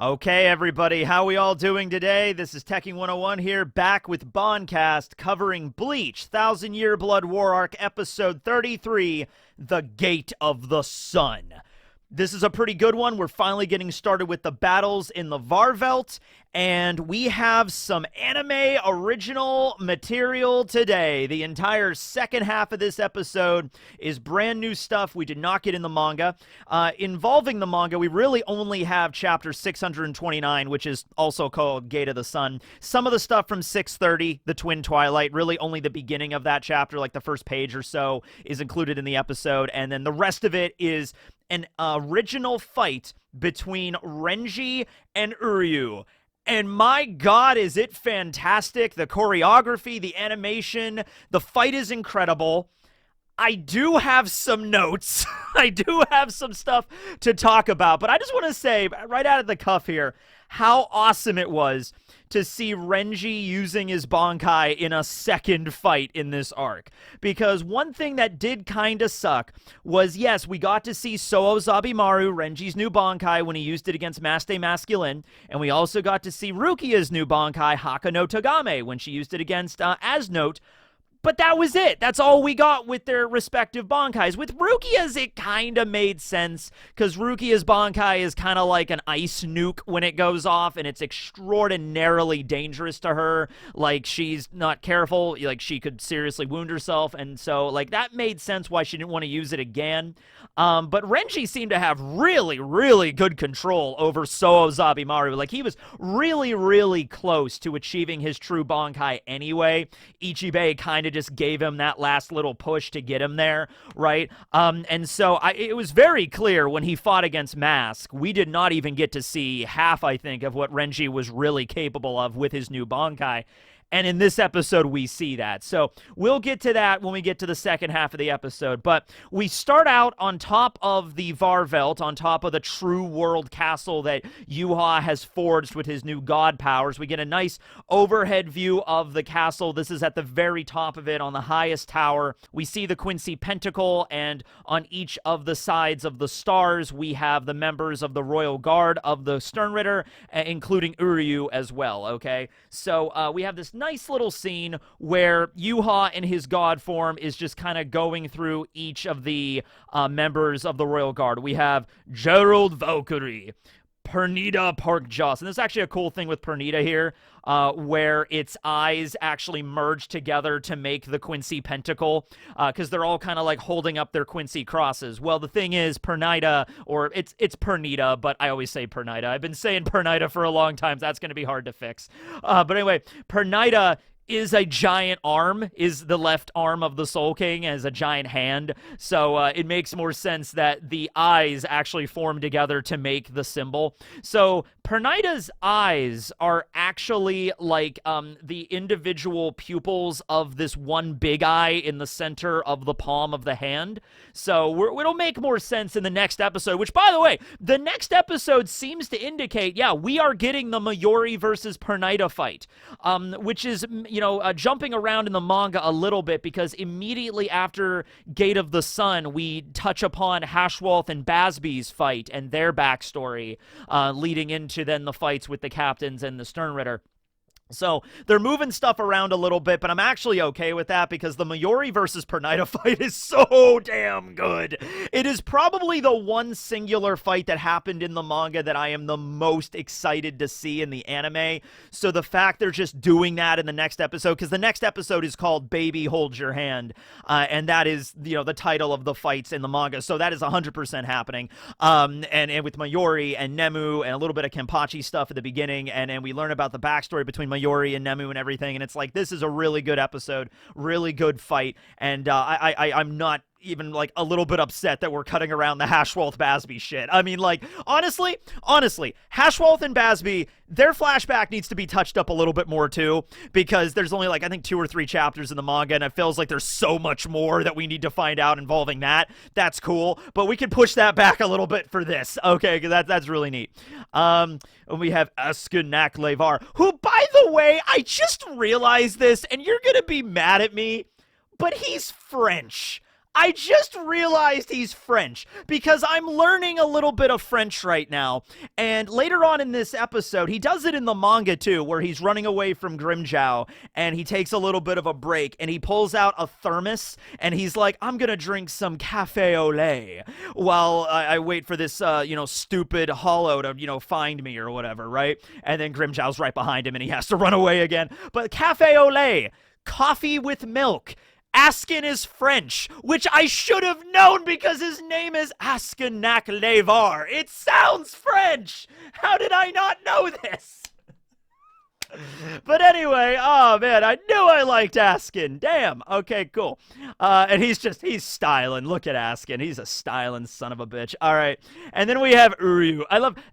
Okay, everybody, how we all doing today? This is Teching 101 here, back with BAN-KAST, covering Bleach, Thousand Year Blood War Arc, Episode 33, The Gate of the Sun. This is a pretty good one. We're finally getting started with the battles in the velt, and we have some anime original material today. The entire second half of this episode is brand new stuff we did not get in the manga. Involving the manga, we really only have chapter 629, which is also called Gate of the Sun. Some of the stuff from 630, the Twin Twilight, really only the beginning of that chapter, like the first page or so, is included in the episode, and then the rest of it is an original fight between Renji and Uryu. And my god, is it fantastic. The choreography, the animation, the fight is incredible. I do have some notes. I do have some stuff to talk about, but I just want to say, right out of the cuff here, how awesome it was to see Renji using his Bankai in a second fight in this arc. Because one thing that did kind of suck was, yes, we got to see Sou Zabimaru, Renji's new Bankai, when he used it against Maste Masculine, and we also got to see Rukia's new Bankai, Haka no Tagame, when she used it against Asnote. But that was it. That's all we got with their respective Bankais. With Rukia's, it kind of made sense, because Rukia's Bankai is kind of like an ice nuke when it goes off, and it's extraordinarily dangerous to her. Like, she's not careful. Like, she could seriously wound herself, and so, like, that made sense why she didn't want to use it again. But Renji seemed to have really, really good control over Sou Zabimaru. Like, he was really, really close to achieving his true Bankai anyway. Ichigo kind of just gave him that last little push to get him there, right? And so it was very clear when he fought against Mask, we did not even get to see half, I think, of what Renji was really capable of with his new Bankai. And in this episode, we see that. So we'll get to that when we get to the second half of the episode. But we start out on top of the velt, on top of the true world castle that Yuha has forged with his new god powers. We get a nice overhead view of the castle. This is at the very top of it, on the highest tower. We see the Quincy Pentacle, and on each of the sides of the stars, we have the members of the Royal Guard of the Sternritter, including Uryu as well, okay? So we have this nice little scene where Yuha in his god form is just kind of going through each of the members of the Royal Guard. We have Gerald Valkyrie, Pernita Park Joss. And there's actually a cool thing with Pernita here, where its eyes actually merge together to make the Quincy Pentacle, because they're all kind of like holding up their Quincy crosses. Well, the thing is, Pernita, or it's Pernita, but I always say Pernita. I've been saying Pernita for a long time. So that's going to be hard to fix. But anyway, Pernita is a giant arm, is the left arm of the Soul King, as a giant hand. So it makes more sense that the eyes actually form together to make the symbol. So Pernita's eyes are actually like the individual pupils of this one big eye in the center of the palm of the hand. So it'll make more sense in the next episode, which, by the way, the next episode seems to indicate, yeah, we are getting the Mayuri versus Pernita fight, which is, jumping around in the manga a little bit, because immediately after Gate of the Sun, we touch upon Hashwalth and Basby's fight and their backstory, leading into then the fights with the captains and the Sternritter. So they're moving stuff around a little bit, but I'm actually okay with that, because the Mayuri versus Pernita fight is so damn good. It is probably the one singular fight that happened in the manga that I am the most excited to see in the anime. So the fact they're just doing that in the next episode, because the next episode is called Baby Hold Your Hand, and that is, the title of the fights in the manga. So that is 100% happening. And with Mayuri and Nemu and a little bit of Kenpachi stuff at the beginning, and we learn about the backstory between Mayuri and Nemu and everything, and it's like, this is a really good episode, really good fight, and I'm not even like a little bit upset that we're cutting around the Hashwalth Basby shit. I mean, like, honestly, Hashwalth and Basby, their flashback needs to be touched up a little bit more too, because there's only like, I think 2 or 3 chapters in the manga, and it feels like there's so much more that we need to find out involving that. That's cool, but we can push that back a little bit for this, okay, because that's really neat. And we have Askin Levar, who, by the way, I just realized this, and you're gonna be mad at me, but he's French. I just realized he's French because I'm learning a little bit of French right now. And later on in this episode, he does it in the manga too, where he's running away from Grimmjow and he takes a little bit of a break and he pulls out a thermos and he's like, I'm gonna drink some cafe au lait while I wait for this, stupid hollow to, find me or whatever, right? And then Grimmjow's right behind him and he has to run away again. But cafe au lait, coffee with milk. Askin is French, which I should have known because his name is Askin Levar. It sounds French. How did I not know this? But anyway, oh man, I knew I liked Askin. Damn. Okay, cool. And he's styling. Look at Askin. He's a styling son of a bitch. All right. And then we have Uryu.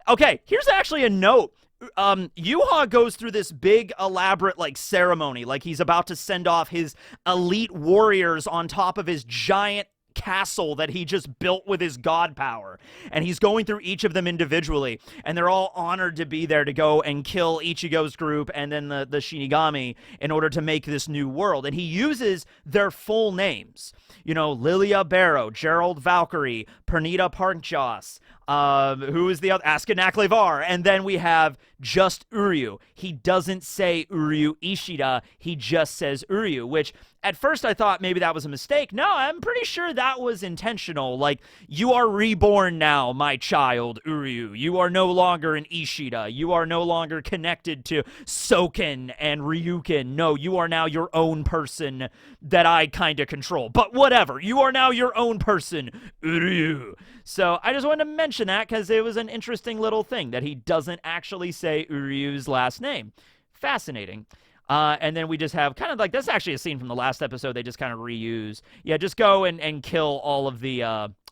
Okay, here's actually a note. Yuha goes through this big elaborate ceremony, like he's about to send off his elite warriors on top of his giant castle that he just built with his god power, and he's going through each of them individually, and they're all honored to be there to go and kill Ichigo's group and then the Shinigami in order to make this new world. And he uses their full names, Lille Barro, Gerald Valkyrie, Pernita Parkjoss, who is the other? Askin Levar. And then we have just Uryu. He doesn't say Uryu Ishida. He just says Uryu, which at first I thought maybe that was a mistake. No, I'm pretty sure that was intentional. Like, you are reborn now, my child, Uryu. You are no longer an Ishida. You are no longer connected to Soken and Ryuken. No, you are now your own person that I kind of control. But whatever. You are now your own person, Uryu. So I just wanted to mention that because it was an interesting little thing that he doesn't actually say Uryu's last name. Fascinating. And then we just have kind of like, that's actually a scene from the last episode they just kind of reuse. Yeah, just go and kill all the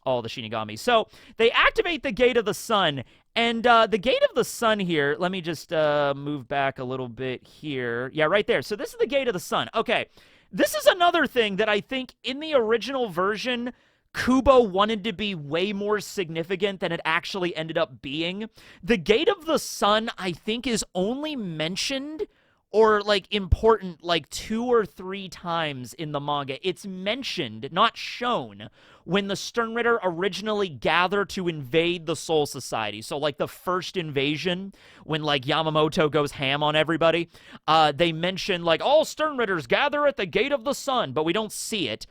Shinigami. So they activate the Gate of the Sun, and the Gate of the Sun here, let me just move back a little bit here. Yeah, right there. So this is the Gate of the Sun. Okay, this is another thing that I think in the original version, Kubo wanted to be way more significant than it actually ended up being. The Gate of the Sun, I think, is only mentioned or important 2 or 3 times in the manga. It's mentioned, not shown, when the Sternritter originally gather to invade the Soul Society. So the first invasion, when Yamamoto goes ham on everybody, they mention all Sternritters gather at the Gate of the Sun, but we don't see it.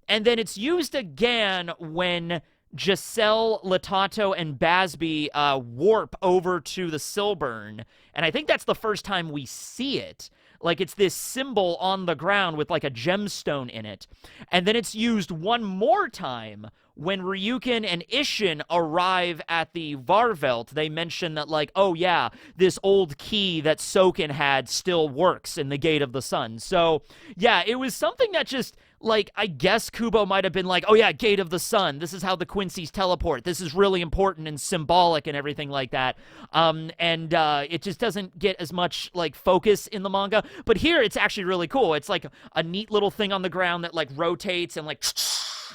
And then it's used again when Giselle, Latato, and Basby warp over to the Silburn. And I think that's the first time we see it. It's this symbol on the ground with a gemstone in it. And then it's used one more time when Ryuken and Isshin arrive at the Varvelt. They mention that oh yeah, this old key that Soken had still works in the Gate of the Sun. So yeah, it was something that just I guess Kubo might have been oh yeah, Gate of the Sun. This is how the Quincy's teleport. This is really important and symbolic and everything like that. It just doesn't get as much focus in the manga. But here it's actually really cool. It's a neat little thing on the ground that rotates and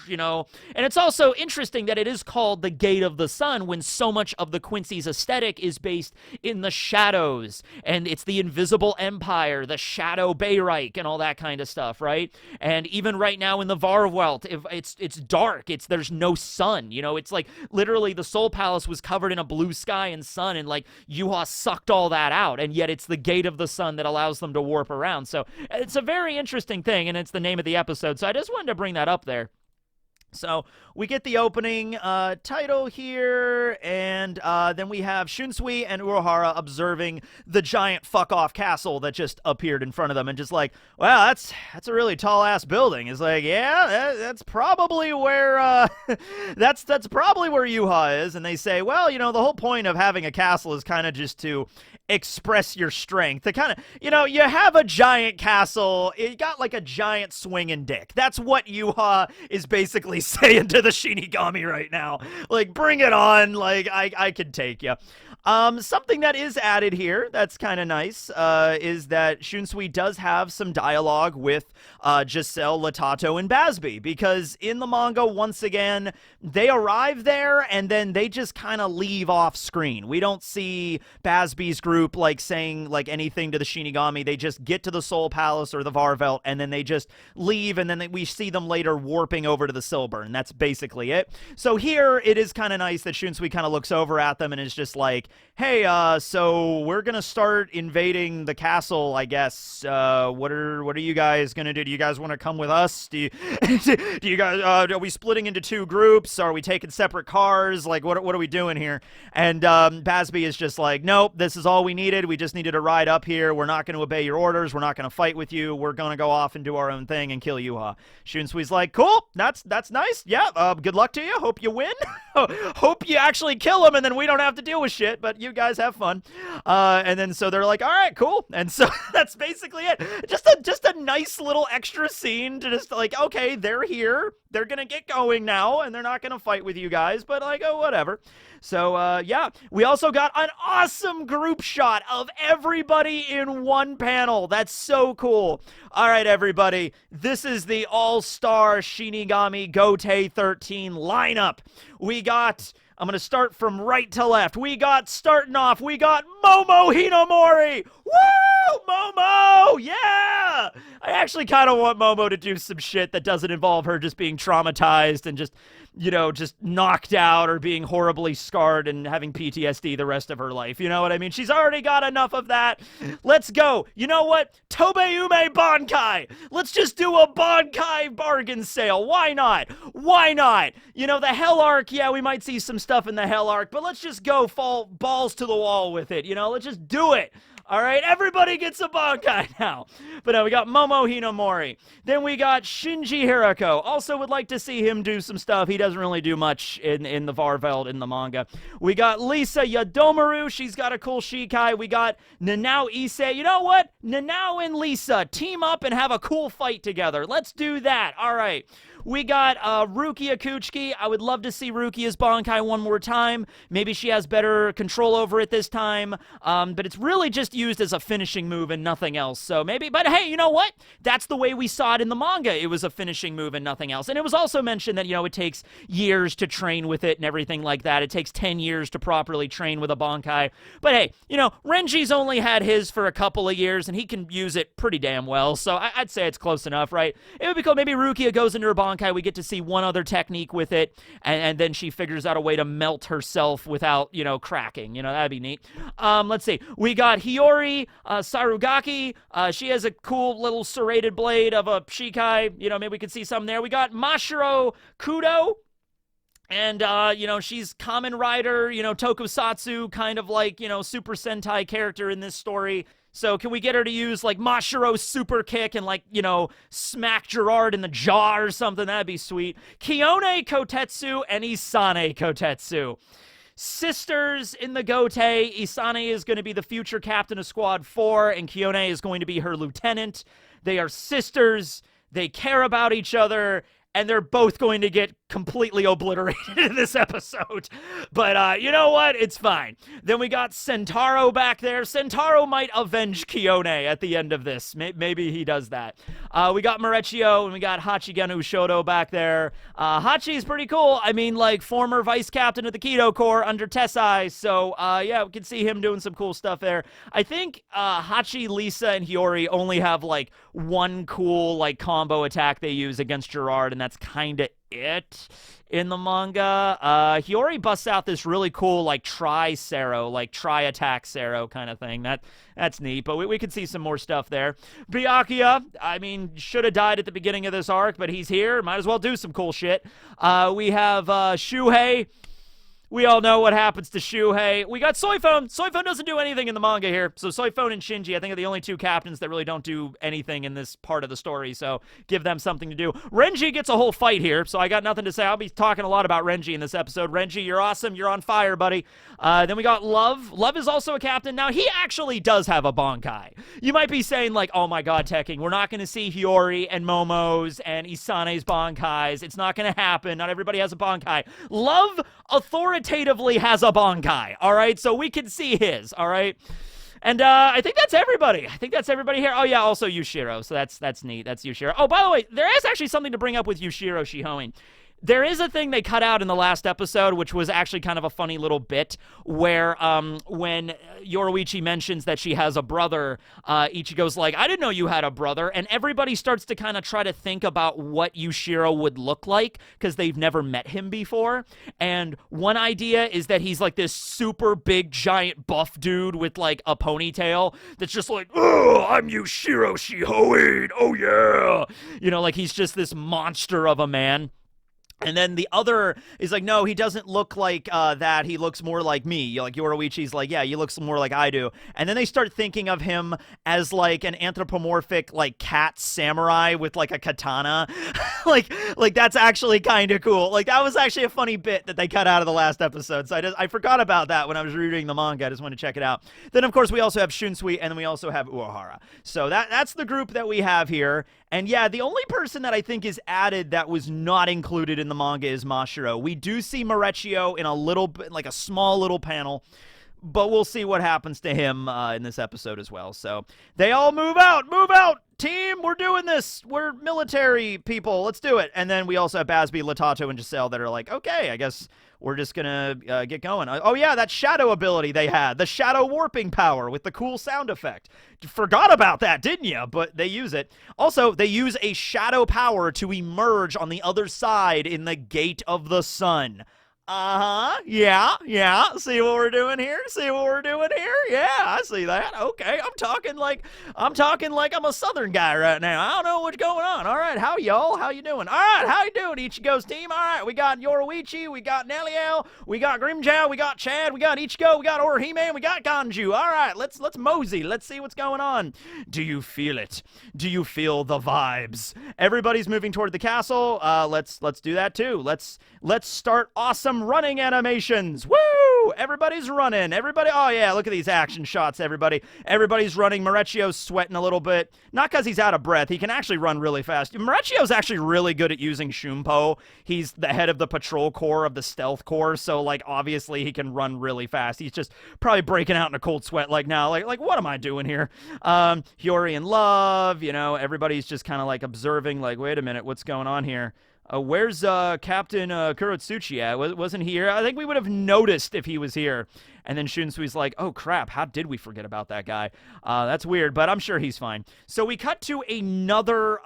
and it's also interesting that it is called the Gate of the Sun when so much of the Quincy's aesthetic is based in the shadows, and it's the Invisible Empire, the Shadow Bayreich, and all that kind of stuff, right? And even right now in the Varwelt, it's dark, there's no sun, it's literally the Soul Palace was covered in a blue sky and sun, and Yuha sucked all that out, and yet it's the Gate of the Sun that allows them to warp around. So it's a very interesting thing, and it's the name of the episode, so I just wanted to bring that up there. So we get the opening title here, and then we have Shunsui and Uruhara observing the giant fuck-off castle that just appeared in front of them, and just wow, that's a really tall-ass building. It's yeah, that's probably where that's probably where Yuha is. And they say, well, the whole point of having a castle is kind of just to express your strength. To kind of, you have a giant castle, you got a giant swinging dick. That's what Yuha is basically saying to the Shinigami right now. Bring it on. I can take you. Something that is added here that's kind of nice is that Shunsui does have some dialogue with Giselle, Latato, and Basby, because in the manga, once again, they arrive there and then they just kind of leave off screen. We don't see Basby's group like saying like anything to the Shinigami. They just get to the Soul Palace or the Velt, and then they just leave, and then we see them later warping over to the Silburn. That's basically it. So here it is kind of nice that Shunsui kind of looks over at them and is just like, hey, so we're gonna start invading the castle, I guess. What are you guys gonna do? Do you guys want to come with us? Do you guys are we splitting into two groups? Are we taking separate cars? Like, what are we doing here? And Basby is just like, nope, this is all we needed. We just needed to ride up here. We're not going to obey your orders. We're not going to fight with you. We're going to go off and do our own thing and kill Yuha. Shunsui's like, cool, that's nice. Yeah, good luck to you. Hope you win. Hope you actually kill him, and then we don't have to deal with shit, but you guys have fun. And then so they're like, all right, cool. And so that's basically it. Just a nice little extra scene to just like, okay, they're here. They're going to get going now, and they're not going to fight with you guys, but like, oh, whatever. So, yeah, we also got an awesome group shot of everybody in one panel. That's so cool. All right, everybody, this is the all-star Shinigami Gotei 13 lineup. We got... I'm going to start from right to left. Starting off, we got Momo Hinamori. Woo! Momo! Yeah! I actually kind of want Momo to do some shit that doesn't involve her just being traumatized and just, you know, just knocked out or being horribly scarred and having PTSD the rest of her life. You know what I mean? She's already got enough of that. Let's go. You know what? Tobeume Bankai. Let's just do a Bankai bargain sale. Why not? Why not? You know, the Hell Arc, yeah, we might see some stuff in the Hell Arc, but let's just go fall balls to the wall with it. You know, let's just do it. All right, everybody gets a Bankai now. But now we got Momo Hinamori. Then we got Shinji Hirako. Also would like to see him do some stuff. He doesn't really do much in the Velt in the manga. We got Lisa Yadomaru. She's got a cool Shikai. We got Nanao Issei. You know what? Nanao and Lisa team up and have a cool fight together. Let's do that. All right. We got Rukia Kuchiki. I would love to see Rukia's Bankai one more time. Maybe she has better control over it this time. But it's really just used as a finishing move and nothing else. So maybe, but hey, you know what? That's the way we saw it in the manga. It was a finishing move and nothing else. And it was also mentioned that, you know, it takes years to train with it and everything like that. It takes 10 years to properly train with a Bankai. But hey, you know, Renji's only had his for a couple of years and he can use it pretty damn well. So I'd say it's close enough, right? It would be cool. Maybe Rukia goes into her Bankai. We get to see one other technique with it, and then she figures out a way to melt herself without, you know, cracking. You know, that'd be neat. Let's see. We got Hiyori Sarugaki. She has a cool little serrated blade of a Shikai. You know, maybe we could see something there. We got Mashiro Kudo. And, you know, she's Kamen Rider, you know, tokusatsu, kind of like, you know, Super Sentai character in this story. So can we get her to use, like, Mashiro's super kick and, like, you know, smack Gerard in the jaw or something? That'd be sweet. Kiyone Kotetsu and Isane Kotetsu. Sisters in the Gotei. Isane is going to be the future captain of Squad 4, and Kiyone is going to be her lieutenant. They are sisters. They care about each other. And they're both going to get completely obliterated in this episode. But you know what? It's fine. Then we got Sentaro back there. Sentaro might avenge Kiyone at the end of this. Maybe he does that. We got Marechio and we got Hachiganu Shoto back there. Hachi's pretty cool. I mean, like, former vice captain of the Kido Corps under Tessai. So, yeah, we can see him doing some cool stuff there. I think Hachi, Lisa, and Hiyori only have, like, one cool, like, combo attack they use against Gerard, and that's kind of it in the manga. Hiyori busts out this really cool, like, tri-Sero, like, tri-attack Sero kind of thing. That's neat, but we could see some more stuff there. Byakuya, I mean, should have died at the beginning of this arc, but he's here. Might as well do some cool shit. We have Shuhei. We all know what happens to Shuhei. We got Soifone. Soifone doesn't do anything in the manga here. So Soifone and Shinji, I think, are the only two captains that really don't do anything in this part of the story. So give them something to do. Renji gets a whole fight here, so I got nothing to say. I'll be talking a lot about Renji in this episode. Renji, you're awesome. You're on fire, buddy. Then we got Love. Love is also a captain. Now, he actually does have a Bankai. You might be saying, like, oh my god, Tekking, we're not going to see Hiyori and Momo's and Isane's Bankais. It's not going to happen. Not everybody has a Bankai. Love authoritatively quantitatively has a Bankai, all right? So we can see his, all right? And I think that's everybody. I think that's everybody here. Oh, yeah, also Yushiro. So that's neat. That's Yushiro. Oh, by the way, there is actually something to bring up with Yushiro Shihoin. There is a thing they cut out in the last episode, which was actually kind of a funny little bit, where when Yoruichi mentions that she has a brother, Ichigo's like, I didn't know you had a brother, and everybody starts to kind of try to think about what Yushiro would look like, because they've never met him before, and one idea is that he's like this super big, giant, buff dude with like a ponytail that's just like, oh, I'm Yushiro Shihoin, oh yeah! You know, like he's just this monster of a man. And then the other is like, no, he doesn't look like that. He looks more like me. Like Yoruichi's like, yeah, he looks more like I do. And then they start thinking of him as like an anthropomorphic like cat samurai with like a katana. like that's actually kind of cool. Like that was actually a funny bit that they cut out of the last episode. So I forgot about that when I was reading the manga. I just wanted to check it out. Then of course we also have Shunsui, and then we also have Uehara. So that's the group that we have here. And yeah, the only person that I think is added that was not included in the manga is Mashiro. We do see Marechio in a little bit, like a small little panel, but we'll see what happens to him in this episode as well. So they all move out, team, we're doing this. We're military people, let's do it. And then we also have Basby, Latato, and Giselle that are like, okay, I guess we're just gonna get going. Oh yeah, that shadow ability they had, the shadow warping power with the cool sound effect. Forgot about that, didn't you? But they use it. Also, they use a shadow power to emerge on the other side in the Gate of the Sun. Yeah. See what we're doing here? Yeah, I see that. Okay, I'm talking like I'm a Southern guy right now. I don't know what's going on. All right, how y'all? How you doing? All right, how you doing, Ichigo's team? All right, we got Yoruichi, we got Neliel, we got Grimmjow, we got Chad, we got Ichigo, we got Orihime, and we got Ganju. All right, let's mosey. Let's see what's going on. Do you feel it? Do you feel the vibes? Everybody's moving toward the castle. Let's do that too. Let's start awesome running animations. Woo! Everybody's running. Oh yeah, look at these action shots, everybody. Everybody's running. Marechio's sweating a little bit. Not because he's out of breath. He can actually run really fast. Marechio's actually really good at using Shumpo. He's the head of the patrol corps of the stealth corps, so like obviously he can run really fast. He's just probably breaking out in a cold sweat like now. Like what am I doing here? Hiyori and Love, you know, everybody's just kind of like observing like, wait a minute, what's going on here? Where's Captain Kurotsuchi at? Wasn't he here? I think we would have noticed if he was here. And then Shunsui's like, oh crap, how did we forget about that guy? That's weird, but I'm sure he's fine. So we cut to another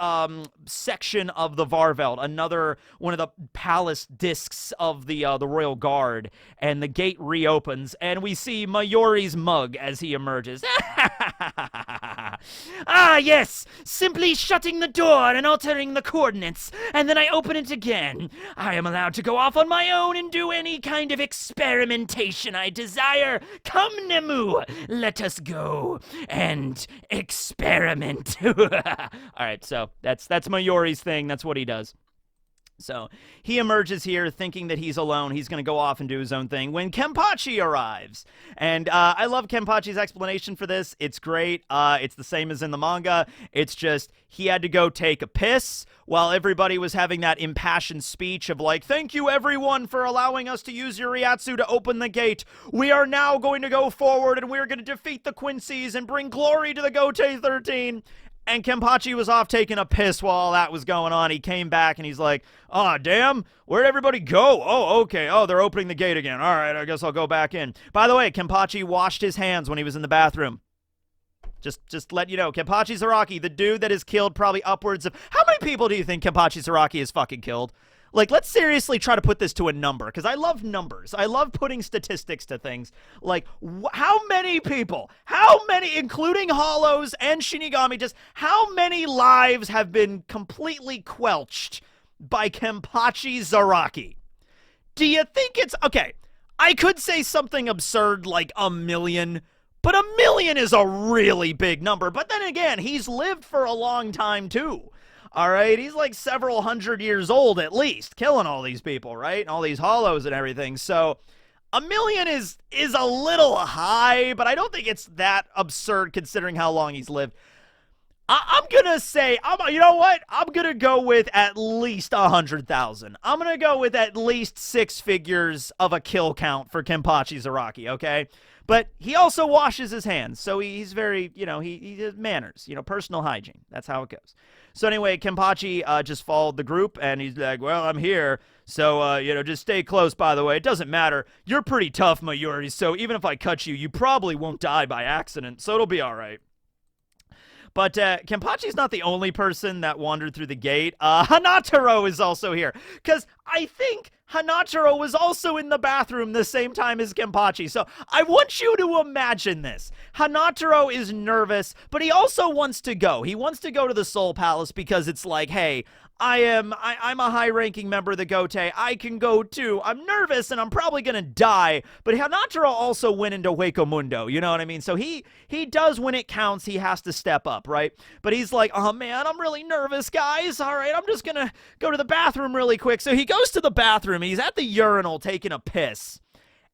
section of the Varvelt, another one of the palace discs of the Royal Guard, and the gate reopens, and we see Mayuri's mug as he emerges. Ah, yes! Simply shutting the door and altering the coordinates, and then I open it again. I am allowed to go off on my own and do any kind of experimentation I desire. Come, Nemu, let us go and experiment. Alright, so that's Mayuri's thing. That's what he does. So he emerges here thinking that he's alone. He's going to go off and do his own thing when Kenpachi arrives. And I love Kenpachi's explanation for this. It's great. It's the same as in the manga. It's just he had to go take a piss while everybody was having that impassioned speech of like, thank you everyone for allowing us to use your Ryatsu to open the gate. We are now going to go forward and we're going to defeat the Quincy's and bring glory to the Gotei 13. And Kenpachi was off taking a piss while all that was going on. He came back and he's like, oh, damn, where'd everybody go? Oh, okay. Oh, they're opening the gate again. All right, I guess I'll go back in. By the way, Kenpachi washed his hands when he was in the bathroom. Just let you know, Kenpachi Zaraki, the dude that has killed probably upwards of... How many people do you think Kenpachi Zaraki has fucking killed? Like, let's seriously try to put this to a number, because I love numbers. I love putting statistics to things. Like, how many people, including Hollows and Shinigami, just how many lives have been completely quelched by Kenpachi Zaraki? Do you think it's... Okay, I could say something absurd like 1 million, but 1 million is a really big number. But then again, he's lived for a long time, too. All right, he's like several hundred years old at least, killing all these people, right? All these Hollows and everything. So 1 million is a little high, but I don't think it's that absurd considering how long he's lived. I'm gonna say, you know what? I'm gonna go with at least 100,000. I'm gonna go with at least 6 figures of a kill count for Kenpachi Zaraki, okay? But he also washes his hands, so he's very, he has manners, personal hygiene. That's how it goes. So anyway, Kenpachi just followed the group, and he's like, well, I'm here, so, just stay close, by the way. It doesn't matter. You're pretty tough, Mayuri, so even if I cut you, you probably won't die by accident, so it'll be all right. But Kenpachi's not the only person that wandered through the gate. Hanataro is also here. Because I think Hanataro was also in the bathroom the same time as Kenpachi. So I want you to imagine this. Hanataro is nervous, but he also wants to go. He wants to go to the Soul Palace because it's like, hey, I'm a high-ranking member of the Gotei. I can go too. I'm nervous and I'm probably gonna die. But Hanataro also went into Hueco Mundo. You know what I mean? So he does when it counts. He has to step up, right? But he's like, oh man, I'm really nervous, guys. All right, I'm just gonna go to the bathroom really quick. So he goes to the bathroom. He's at the urinal taking a piss,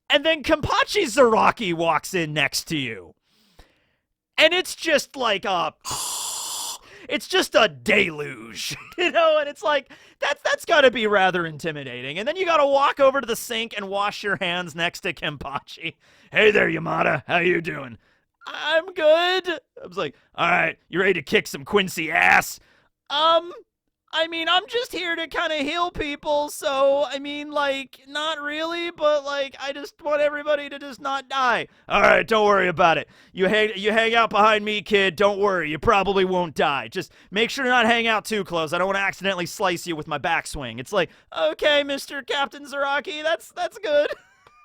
and then Kenpachi Zaraki walks in next to you, and it's just like it's just a deluge, and it's like, that's got to be rather intimidating. And then you got to walk over to the sink and wash your hands next to Kenpachi. Hey there, Yamada. How you doing? I'm good. I was like, all right, you ready to kick some Quincy ass? I mean, I'm just here to kind of heal people, so, I mean, like, not really, but, like, I just want everybody to just not die. All right, don't worry about it. You hang out behind me, kid. Don't worry. You probably won't die. Just make sure to not hang out too close. I don't want to accidentally slice you with my backswing. It's like, okay, Mr. Captain Zaraki, that's good.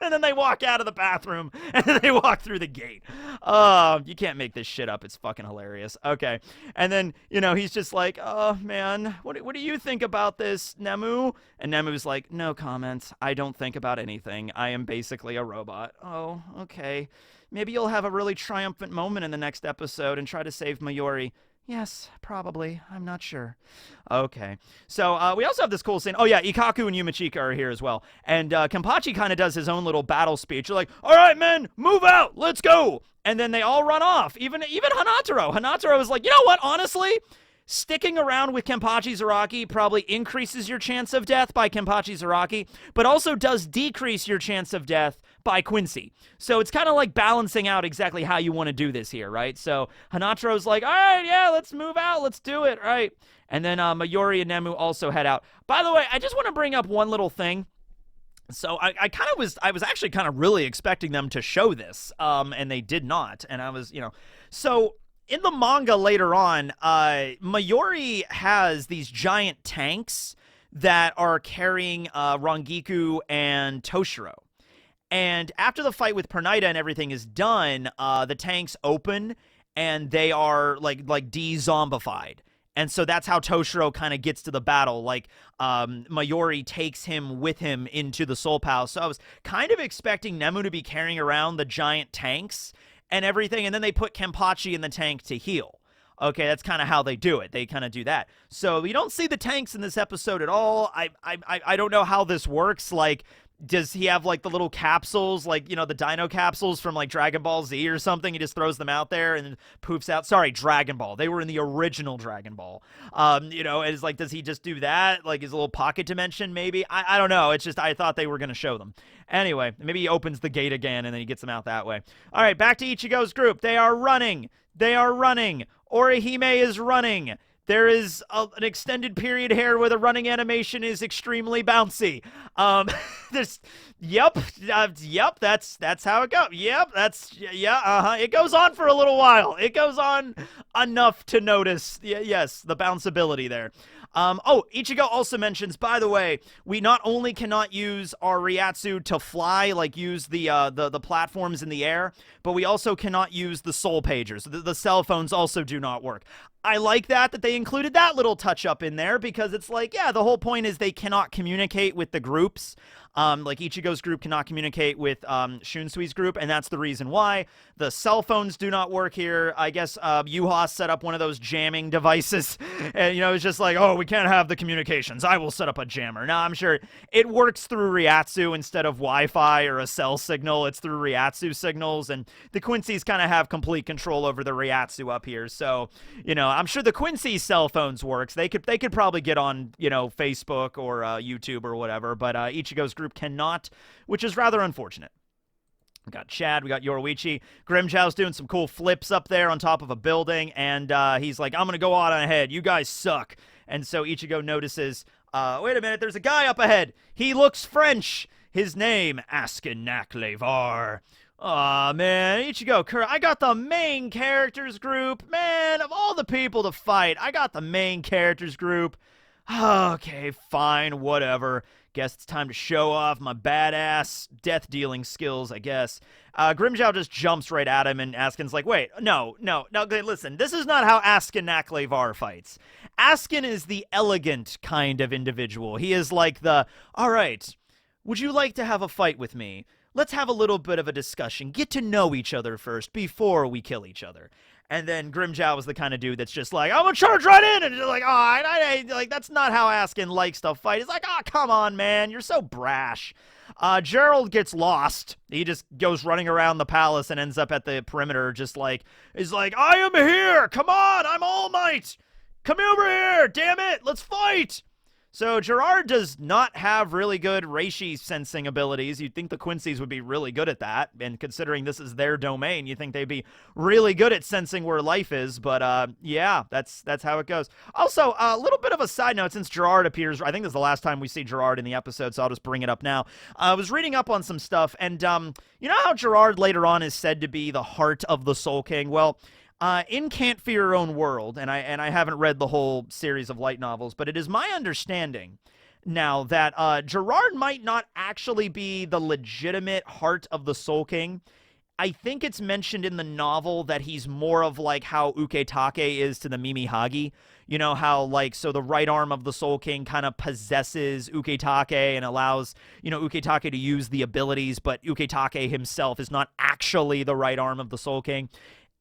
And then they walk out of the bathroom, and then they walk through the gate. You can't make this shit up. It's fucking hilarious. Okay. And then, he's just like, oh, man, what do you think about this, Nemu? And Nemu's like, no comments. I don't think about anything. I am basically a robot. Oh, okay. Maybe you'll have a really triumphant moment in the next episode and try to save Mayuri. Yes, probably. I'm not sure. Okay. So we also have this cool scene. Oh, yeah, Ikkaku and Yumachika are here as well. And Kenpachi kind of does his own little battle speech. They're like, all right, men, move out. Let's go. And then they all run off. Even Hanataro. Hanataro is like, you know what, honestly? Sticking around with Kenpachi Zaraki probably increases your chance of death by Kenpachi Zaraki, but also does decrease your chance of death by Quincy. So it's kind of like balancing out exactly how you want to do this here, right? So Hanatro's like, all right, yeah, let's move out. Let's do it, right? And then Mayuri and Nemu also head out. By the way, I just want to bring up one little thing. So I was actually kind of really expecting them to show this, and they did not. And I was, so in the manga later on, Mayuri has these giant tanks that are carrying Rangiku and Toshiro. And after the fight with Pernida and everything is done, the tanks open and they are like de-zombified. And so that's how Toshiro kind of gets to the battle. Like, Mayuri takes him with him into the Soul Palace. So I was kind of expecting Nemu to be carrying around the giant tanks and everything, and then they put Kenpachi in the tank to heal. Okay, that's kind of how they do it. They kind of do that. So you don't see the tanks in this episode at all. I don't know how this works. Like, does he have like the little capsules, like, the dino capsules from like Dragon Ball Z or something? He just throws them out there and poofs out. Sorry, Dragon Ball. They were in the original Dragon Ball. It's like, does he just do that? Like his little pocket dimension, maybe? I don't know. It's just, I thought they were going to show them. Anyway, maybe he opens the gate again and then he gets them out that way. All right, back to Ichigo's group. They are running. Orihime is running. There is an extended period here where the running animation is extremely bouncy. Yep, that's how it goes. Yep, it goes on for a little while. It goes on enough to notice, yes, the bounceability there. Ichigo also mentions, by the way, we not only cannot use our Ryatsu to fly, like use the platforms in the air, but we also cannot use the soul pagers. The cell phones also do not work. I like that they included that little touch up in there because it's like, yeah, the whole point is they cannot communicate with the groups. Like Ichigo's group cannot communicate with Shunsui's group, and that's the reason why. The cell phones do not work here. I guess Yuha set up one of those jamming devices, and it's just like, oh, we can't have the communications. I will set up a jammer. Now I'm sure it works through Ryatsu instead of Wi-Fi or a cell signal. It's through Ryatsu signals, and the Quincy's kind of have complete control over the Ryatsu up here. So I'm sure the Quincy cell phones works. They could probably get on Facebook or YouTube or whatever, but Ichigo's group cannot, which is rather unfortunate. We got Chad, we got Yoruichi. Grimmjow's doing some cool flips up there on top of a building, and he's like, I'm going to go on ahead. You guys suck. And so Ichigo notices, wait a minute, there's a guy up ahead. He looks French. His name, Askin. Aw, man, Ichigo, I got the main characters group. Man, of all the people to fight, I got the main characters group. Okay, fine, whatever. Guess it's time to show off my badass death-dealing skills, I guess. Grimmjow just jumps right at him, and Askin's like, wait, no, okay, listen, this is not how Askin Naklevar fights. Askin is the elegant kind of individual. He is like all right, would you like to have a fight with me? Let's have a little bit of a discussion. Get to know each other first before we kill each other. And then Grimmjow was the kind of dude that's just like, I'm gonna charge right in, and you're like, like that's not how Askin likes to fight. He's like, come on, man, you're so brash. Gerald gets lost. He just goes running around the palace and ends up at the perimeter, just like, he's like, I am here. Come on, I'm All Might. Come over here, damn it, let's fight. So Gerard does not have really good Reishi sensing abilities. You'd think the Quincy's would be really good at that, and considering this is their domain, you think they'd be really good at sensing where life is, but yeah, that's how it goes. Also, a little bit of a side note, since Gerard appears, I think this is the last time we see Gerard in the episode, so I'll just bring it up now. I was reading up on some stuff, and you know how Gerard later on is said to be the heart of the Soul King? Well, in Can't Fear Your Own World, and I haven't read the whole series of light novels, but it is my understanding now that Gerard might not actually be the legitimate heart of the Soul King. I think it's mentioned in the novel that he's more of like how Uketake is to the Mimihagi. You know how, like, so the right arm of the Soul King kind of possesses Uketake and allows, Uketake to use the abilities, but Uketake himself is not actually the right arm of the Soul King.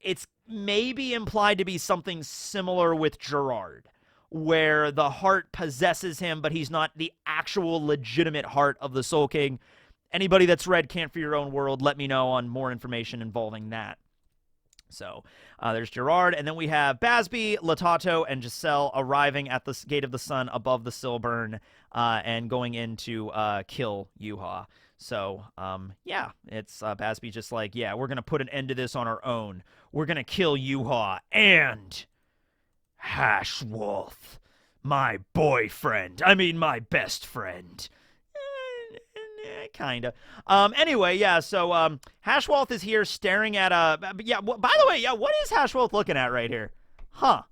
It's maybe implied to be something similar with Gerard, where the heart possesses him, but he's not the actual legitimate heart of the Soul King. Anybody that's read Can't Fear Your Own World, let me know on more information involving that. So there's Gerard, and then we have Basby, Latato, and Giselle arriving at the Gate of the Sun above the Silburn and going in to kill Yuha. So, yeah, it's Basby just like, yeah, we're going to put an end to this on our own. We're going to kill Yuha and Hashwolf, my boyfriend. I mean, my best friend. Kinda. Anyway, yeah, so Hashwolf is here staring at yeah, by the way, yeah, what is Hashwolf looking at right here? Huh.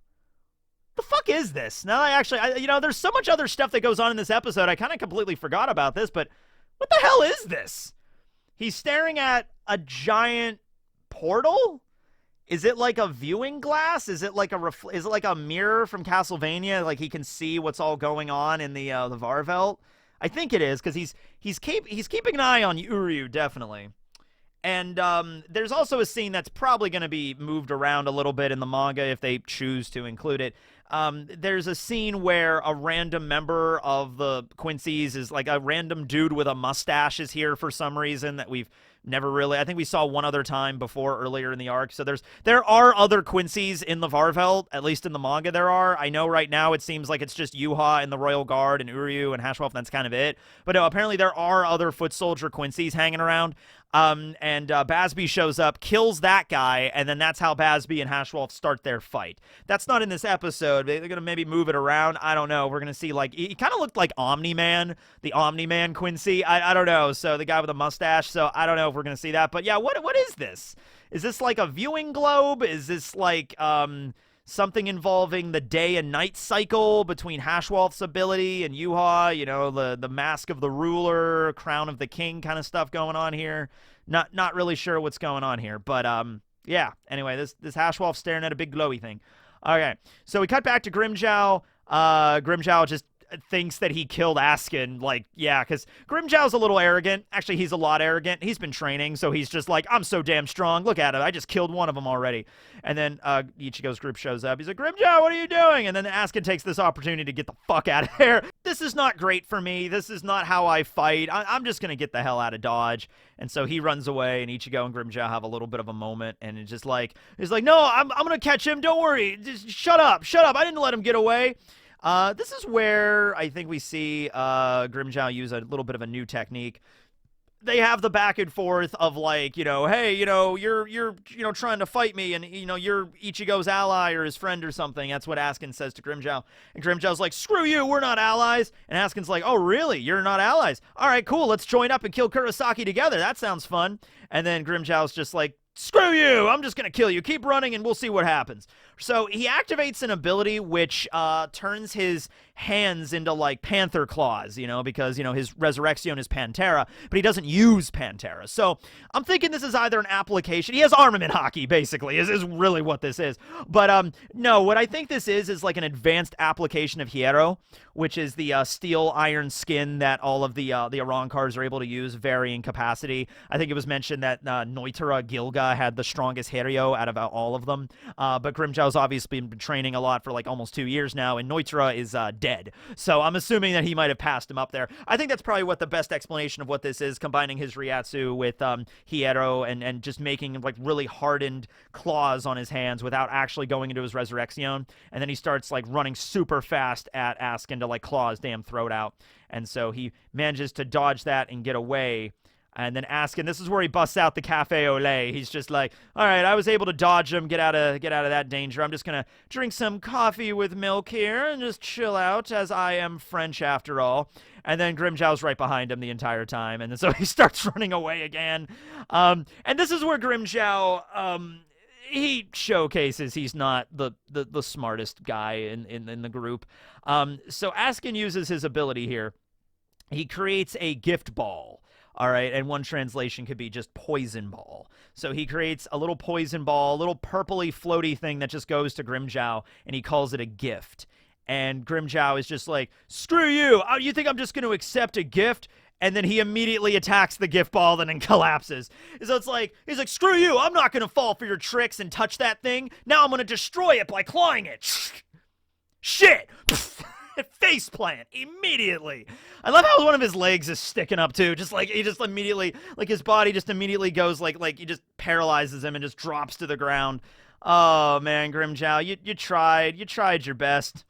The fuck is this? Now there's so much other stuff that goes on in this episode, I kind of completely forgot about this, but what the hell is this? He's staring at a giant portal? Is it like a viewing glass? Is it like a mirror from Castlevania? Like he can see what's all going on in the Varvelt? I think it is, because he's keeping an eye on Uryu, definitely. And there's also a scene that's probably going to be moved around a little bit in the manga if they choose to include it. There's a scene where a random member of the Quincy's is like a random dude with a mustache is here for some reason that we've never really, I think we saw one other time before earlier in the arc. So there are other Quincy's in the Varvelt, at least in the manga there are. I know right now it seems like it's just Yuha and the Royal Guard and Uryu and Hashwolf, and that's kind of it. But no, apparently there are other foot soldier Quincy's hanging around. And Basby shows up, kills that guy, and then that's how Basby and Hashwolf start their fight. That's not in this episode. They're going to maybe move it around. I don't know. We're going to see, like, he kind of looked like Omni-Man, the Omni-Man Quincy. I don't know. So the guy with the mustache. So I don't know if we're going to see that. But yeah, what is this? Is this like a viewing globe? Is this like something involving the day and night cycle between Hashwolf's ability and Yuha, you know, the mask of the ruler, crown of the king kind of stuff going on here? Not really sure what's going on here, but yeah. Anyway, this Hashwolf staring at a big glowy thing. Okay, so we cut back to Grimmjow. Grimmjow just thinks that he killed Askin. Like, yeah, because Grimmjow's a little arrogant. Actually, he's a lot arrogant. He's been training, so he's just like, I'm so damn strong. Look at him. I just killed one of them already. And then Ichigo's group shows up. He's like, Grimmjow, what are you doing? And then Askin takes this opportunity to get the fuck out of there. This is not great for me. This is not how I fight. I'm just going to get the hell out of Dodge. And so he runs away, and Ichigo and Grimmjow have a little bit of a moment, and it's just like, he's like, no, I'm going to catch him. Don't worry. Just shut up. Shut up. I didn't let him get away. This is where I think we see Grimmjow use a little bit of a new technique. They have the back and forth of like, hey, you're trying to fight me, and you're Ichigo's ally or his friend or something. That's what Askin says to Grimmjow, and Grimmjow's like, screw you, we're not allies. And Askin's like, oh really, you're not allies? All right, cool, let's join up and kill Kurosaki together. That sounds fun. And then Grimmjow's just like, screw you, I'm just gonna kill you. Keep running and we'll see what happens. So he activates an ability which turns his hands into like panther claws, because his resurrection is Pantera, but he doesn't use Pantera. So I'm thinking this is either an application. He has armament hockey, basically, is really what this is. But no, what I think this is like an advanced application of Hierro, which is the steel iron skin that all of the Arrancars are able to use, varying capacity. I think it was mentioned that Noitara Gilga had the strongest Hierro out of all of them, but Grimmjow's obviously been training a lot for like almost 2 years now, and Noitara is dead. So I'm assuming that he might have passed him up there. I think that's probably what the best explanation of what this is, combining his Ryatsu with Hierro and just making like really hardened claws on his hands without actually going into his resurrection. And then he starts like running super fast at Askin to like claw his damn throat out. And so he manages to dodge that and get away. And then Askin, this is where he busts out the cafe au lait. He's just like, all right, I was able to dodge him, get out of that danger. I'm just going to drink some coffee with milk here and just chill out, as I am French after all. And then Grimmjow's right behind him the entire time. And then so he starts running away again. And this is where Grimmjow, he showcases he's not the smartest guy in the group. So Askin uses his ability here. He creates a gift ball. All right, and one translation could be just poison ball. So he creates a little poison ball, a little purpley floaty thing that just goes to Grimmjow, and he calls it a gift. And Grimmjow is just like, screw you. Oh, you think I'm just going to accept a gift? And then he immediately attacks the gift ball and then collapses. So it's like, he's like, screw you. I'm not going to fall for your tricks and touch that thing. Now I'm going to destroy it by clawing it. Shit. Face plant immediately. I love how one of his legs is sticking up too. Just like he just immediately, like his body just immediately goes like he just paralyzes him and just drops to the ground. Oh man, Grimmjow, you tried your best.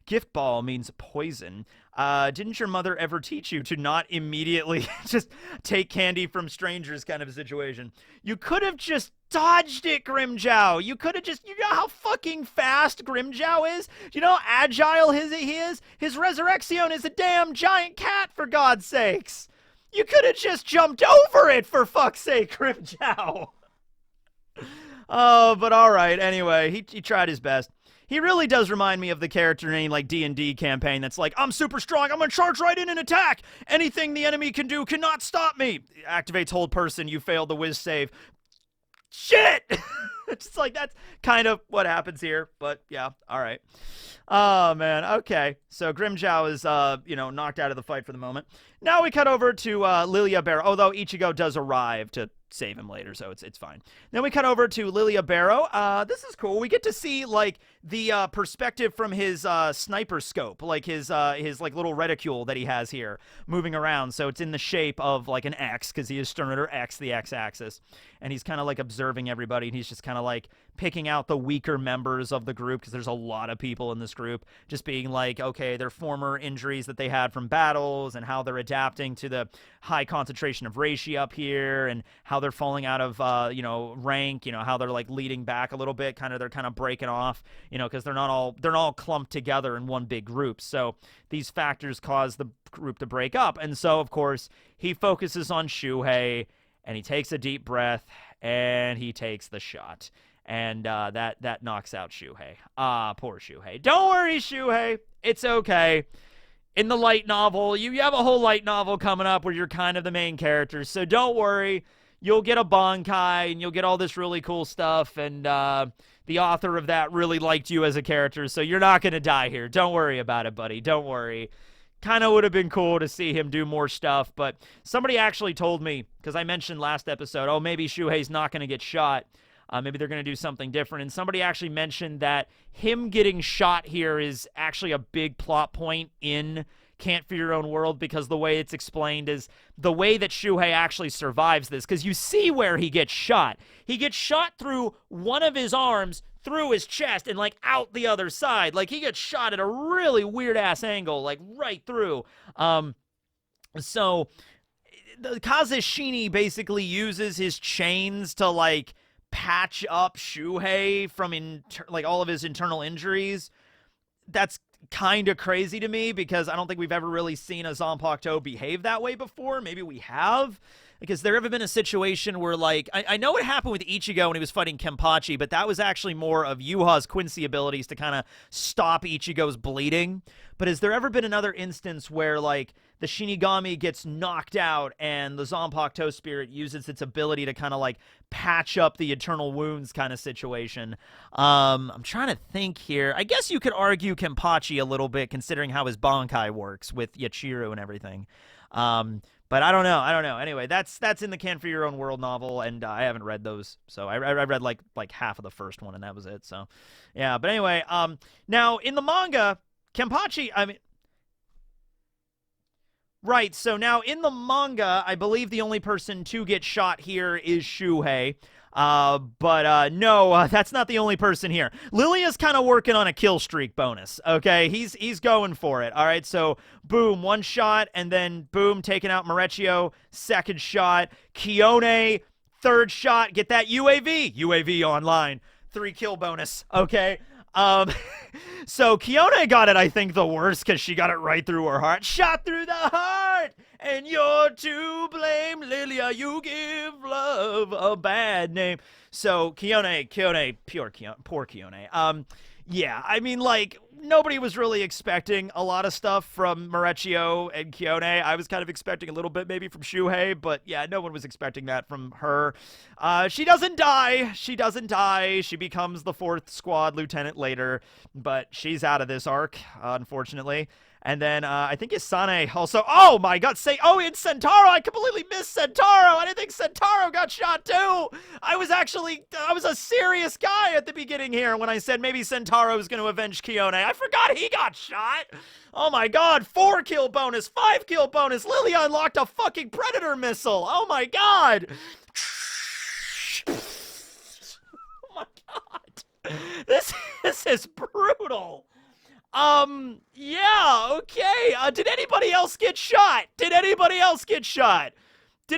Gift ball means poison. Didn't your mother ever teach you to not immediately just take candy from strangers kind of a situation? You could have just dodged it, Grimmjow. You could have just, you know how fucking fast Grimmjow is? You know how agile he is? His resurrection is a damn giant cat, for God's sakes. You could have just jumped over it, for fuck's sake, Grimmjow. Oh, but all right. Anyway, he tried his best. He really does remind me of the character in any, like, D&D campaign that's like, I'm super strong, I'm gonna charge right in and attack! Anything the enemy can do cannot stop me! Activates hold person, you failed the whiz save. Shit! It's like, that's kind of what happens here, but yeah, alright. Oh, man, okay. So Grimmjow is, knocked out of the fight for the moment. Now we cut over to Lille Barro, although Ichigo does arrive to save him later, so it's fine. Then we cut over to Lille Barro. This is cool. We get to see like the perspective from his sniper scope, like his like little reticule that he has here moving around. So it's in the shape of like an X, because he is Sternator X, the X-axis, and he's kind of like observing everybody, and he's just kind of like picking out the weaker members of the group, because there's a lot of people in this group, just being like, okay, their former injuries that they had from battles, and how they're adapting to the high concentration of reishi up here, and how they're falling out of rank, how they're like leading back a little bit, they're kind of breaking off, because they're not all clumped together in one big group. So these factors cause the group to break up. And so of course he focuses on Shuhei, and he takes a deep breath, and he takes the shot. And that knocks out Shuhei. Ah, poor Shuhei. Don't worry, Shuhei. It's okay. In the light novel, you have a whole light novel coming up where you're kind of the main character, so don't worry. you'll get a Bankai, and you'll get all this really cool stuff, and the author of that really liked you as a character, so you're not going to die here. Don't worry about it, buddy. Don't worry. Kind of would have been cool to see him do more stuff, but somebody actually told me, because I mentioned last episode, oh, maybe Shuhei's not going to get shot. Maybe they're going to do something different. And somebody actually mentioned that him getting shot here is actually a big plot point in Can't Fear Your Own World, because the way it's explained is the way that Shuhei actually survives this, because you see where he gets shot. He gets shot through one of his arms, through his chest, and, like, out the other side. Like, he gets shot at a really weird-ass angle, like, right through. So, Kazeshini basically uses his chains to, like, patch up Shuhei from, like, all of his internal injuries. That's kind of crazy to me, because I don't think we've ever really seen a Zanpakuto behave that way before. Maybe we have. Like, has there ever been a situation where, like, I know it happened with Ichigo when he was fighting Kenpachi, but that was actually more of Yuha's Quincy abilities to kind of stop Ichigo's bleeding. But has there ever been another instance where, like, the Shinigami gets knocked out and the Zanpakuto spirit uses its ability to kind of, like, patch up the eternal wounds kind of situation? I'm trying to think here. I guess you could argue Kenpachi a little bit, considering how his Bankai works with Yachiru and everything. But I don't know. Anyway, that's in the Can't Fear Your Own World novel, and I haven't read those. So I read like half of the first one, and that was it. So, yeah. But anyway, now in the manga, Kenpachi, I mean, right. So now in the manga, I believe the only person to get shot here is Shuhei. But no, that's not the only person here. Lilia's kind of working on a kill streak bonus, okay? He's going for it, all right? So, boom, one shot, and then, boom, taking out Marechio, second shot. Kione, third shot, get that UAV online, 3 kill bonus, okay? So Kione got it, I think, the worst, because she got it right through her heart. Shot through the heart, and you're to blame, Lilia. You give love a bad name. So Kione, poor Kione. Yeah, I mean, like, nobody was really expecting a lot of stuff from Marechio and Kione. I was kind of expecting a little bit maybe from Shuhei, but yeah, no one was expecting that from her. She doesn't die. She becomes the 4th squad lieutenant later, but she's out of this arc, unfortunately. And then I think Isane also. Oh my God! It's Sentaro. I completely missed Sentaro. I didn't think Sentaro got shot too. I was a serious guy at the beginning here when I said maybe Sentaro was going to avenge Kione. I forgot he got shot. Oh my God! 4 kill bonus, 5 kill bonus. Lilia unlocked a fucking Predator missile. Oh my God! Oh my God! This is brutal. Yeah, okay. Did anybody else get shot? Did he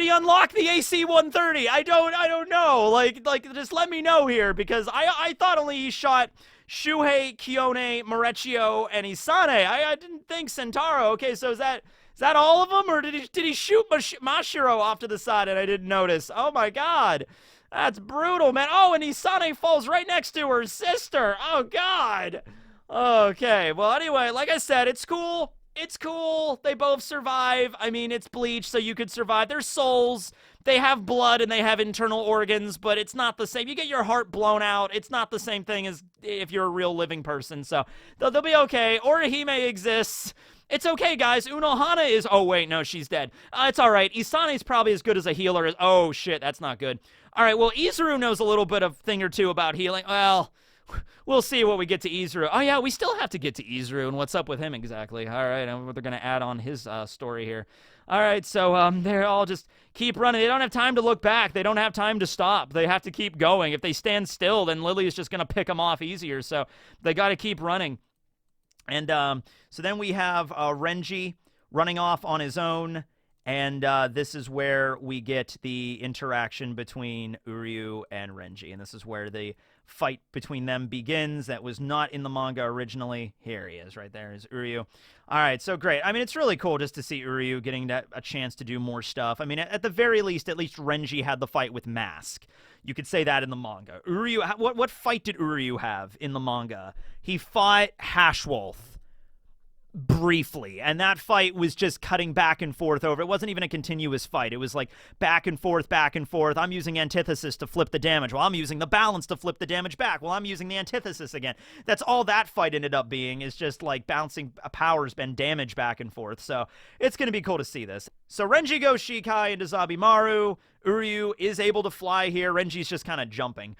unlock the AC-130? I don't know. Like, just let me know here, because I thought only he shot Shuhei, Kione, Marechio, and Isane. I didn't think Sentaro. Okay, so is that all of them, or did he shoot Mashiro off to the side and I didn't notice? Oh my God. That's brutal, man. Oh, and Isane falls right next to her sister. Oh God. Okay, well, anyway, like I said, it's cool. They both survive. I mean, it's Bleach, so you could survive. They're souls. They have blood and they have internal organs, but it's not the same. You get your heart blown out. It's not the same thing as if you're a real living person, so they'll be okay. Orihime exists. It's okay, guys. Unohana is... Oh, wait, no, she's dead. It's all right. Isane's probably as good as a healer as... Oh, shit, that's not good. All right, well, Izuru knows a little bit of thing or two about healing. Well... We'll see what we get to Izuru. Oh, yeah, we still have to get to Izuru and what's up with him exactly. All right, and what they're going to add on his story here. All right, so they're all just keep running. They don't have time to look back. They don't have time to stop. They have to keep going. If they stand still, then Lily is just going to pick them off easier, so they got to keep running. And so then we have Renji running off on his own, and this is where we get the interaction between Uryu and Renji, and this is where the fight between them begins. That was not in the manga originally. Here he is, right there is Uryu. All right, so great. I mean, it's really cool just to see Uryu getting a chance to do more stuff. I mean, at the very least Renji had the fight with Mask. You could say that in the manga. Uryu, what fight did Uryu have in the manga? He fought Hashwolf. briefly, and that fight was just cutting back and forth over. It wasn't even a continuous fight. It was like back and forth, back and forth. I'm using antithesis to flip the damage. Well, I'm using the balance to flip the damage back. Well, I'm using the antithesis again. That's all that fight ended up being, is just like bouncing powers and damage back and forth. So it's going to be cool to see this. So Renji goes Shikai into Zabimaru. Uryu is able to fly here. Renji's just kind of jumping.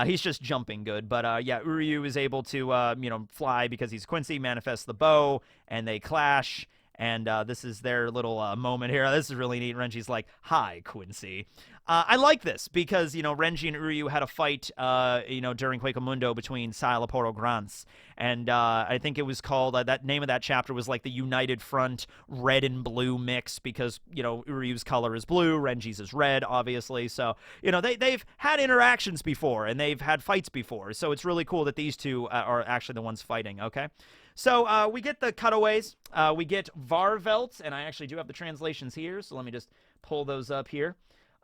He's just jumping good. But yeah, Uryu is able to, fly because he's Quincy, manifests the bow, and they clash. And this is their little moment here. This is really neat. Renji's like, hi, Quincy. I like this because, Renji and Uryu had a fight, during Quake Mundo between Sailaporo Grants. And I think it was called, that name of that chapter was like the United Front red and blue mix because, Uryu's color is blue, Renji's is red, obviously. So, they've had interactions before and they've had fights before. So it's really cool that these two are actually the ones fighting, okay? So we get the cutaways. We get velt, and I actually do have the translations here, so let me just pull those up here.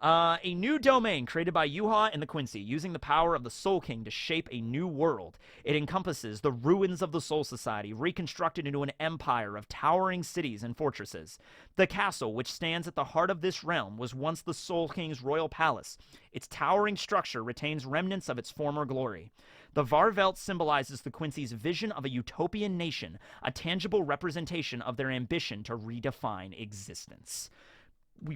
A new domain created by Yuha and the Quincy, using the power of the Soul King to shape a new world. It encompasses the ruins of the Soul Society, reconstructed into an empire of towering cities and fortresses. The castle, which stands at the heart of this realm, was once the Soul King's royal palace. Its towering structure retains remnants of its former glory. The Velt symbolizes the Quincy's vision of a utopian nation, a tangible representation of their ambition to redefine existence.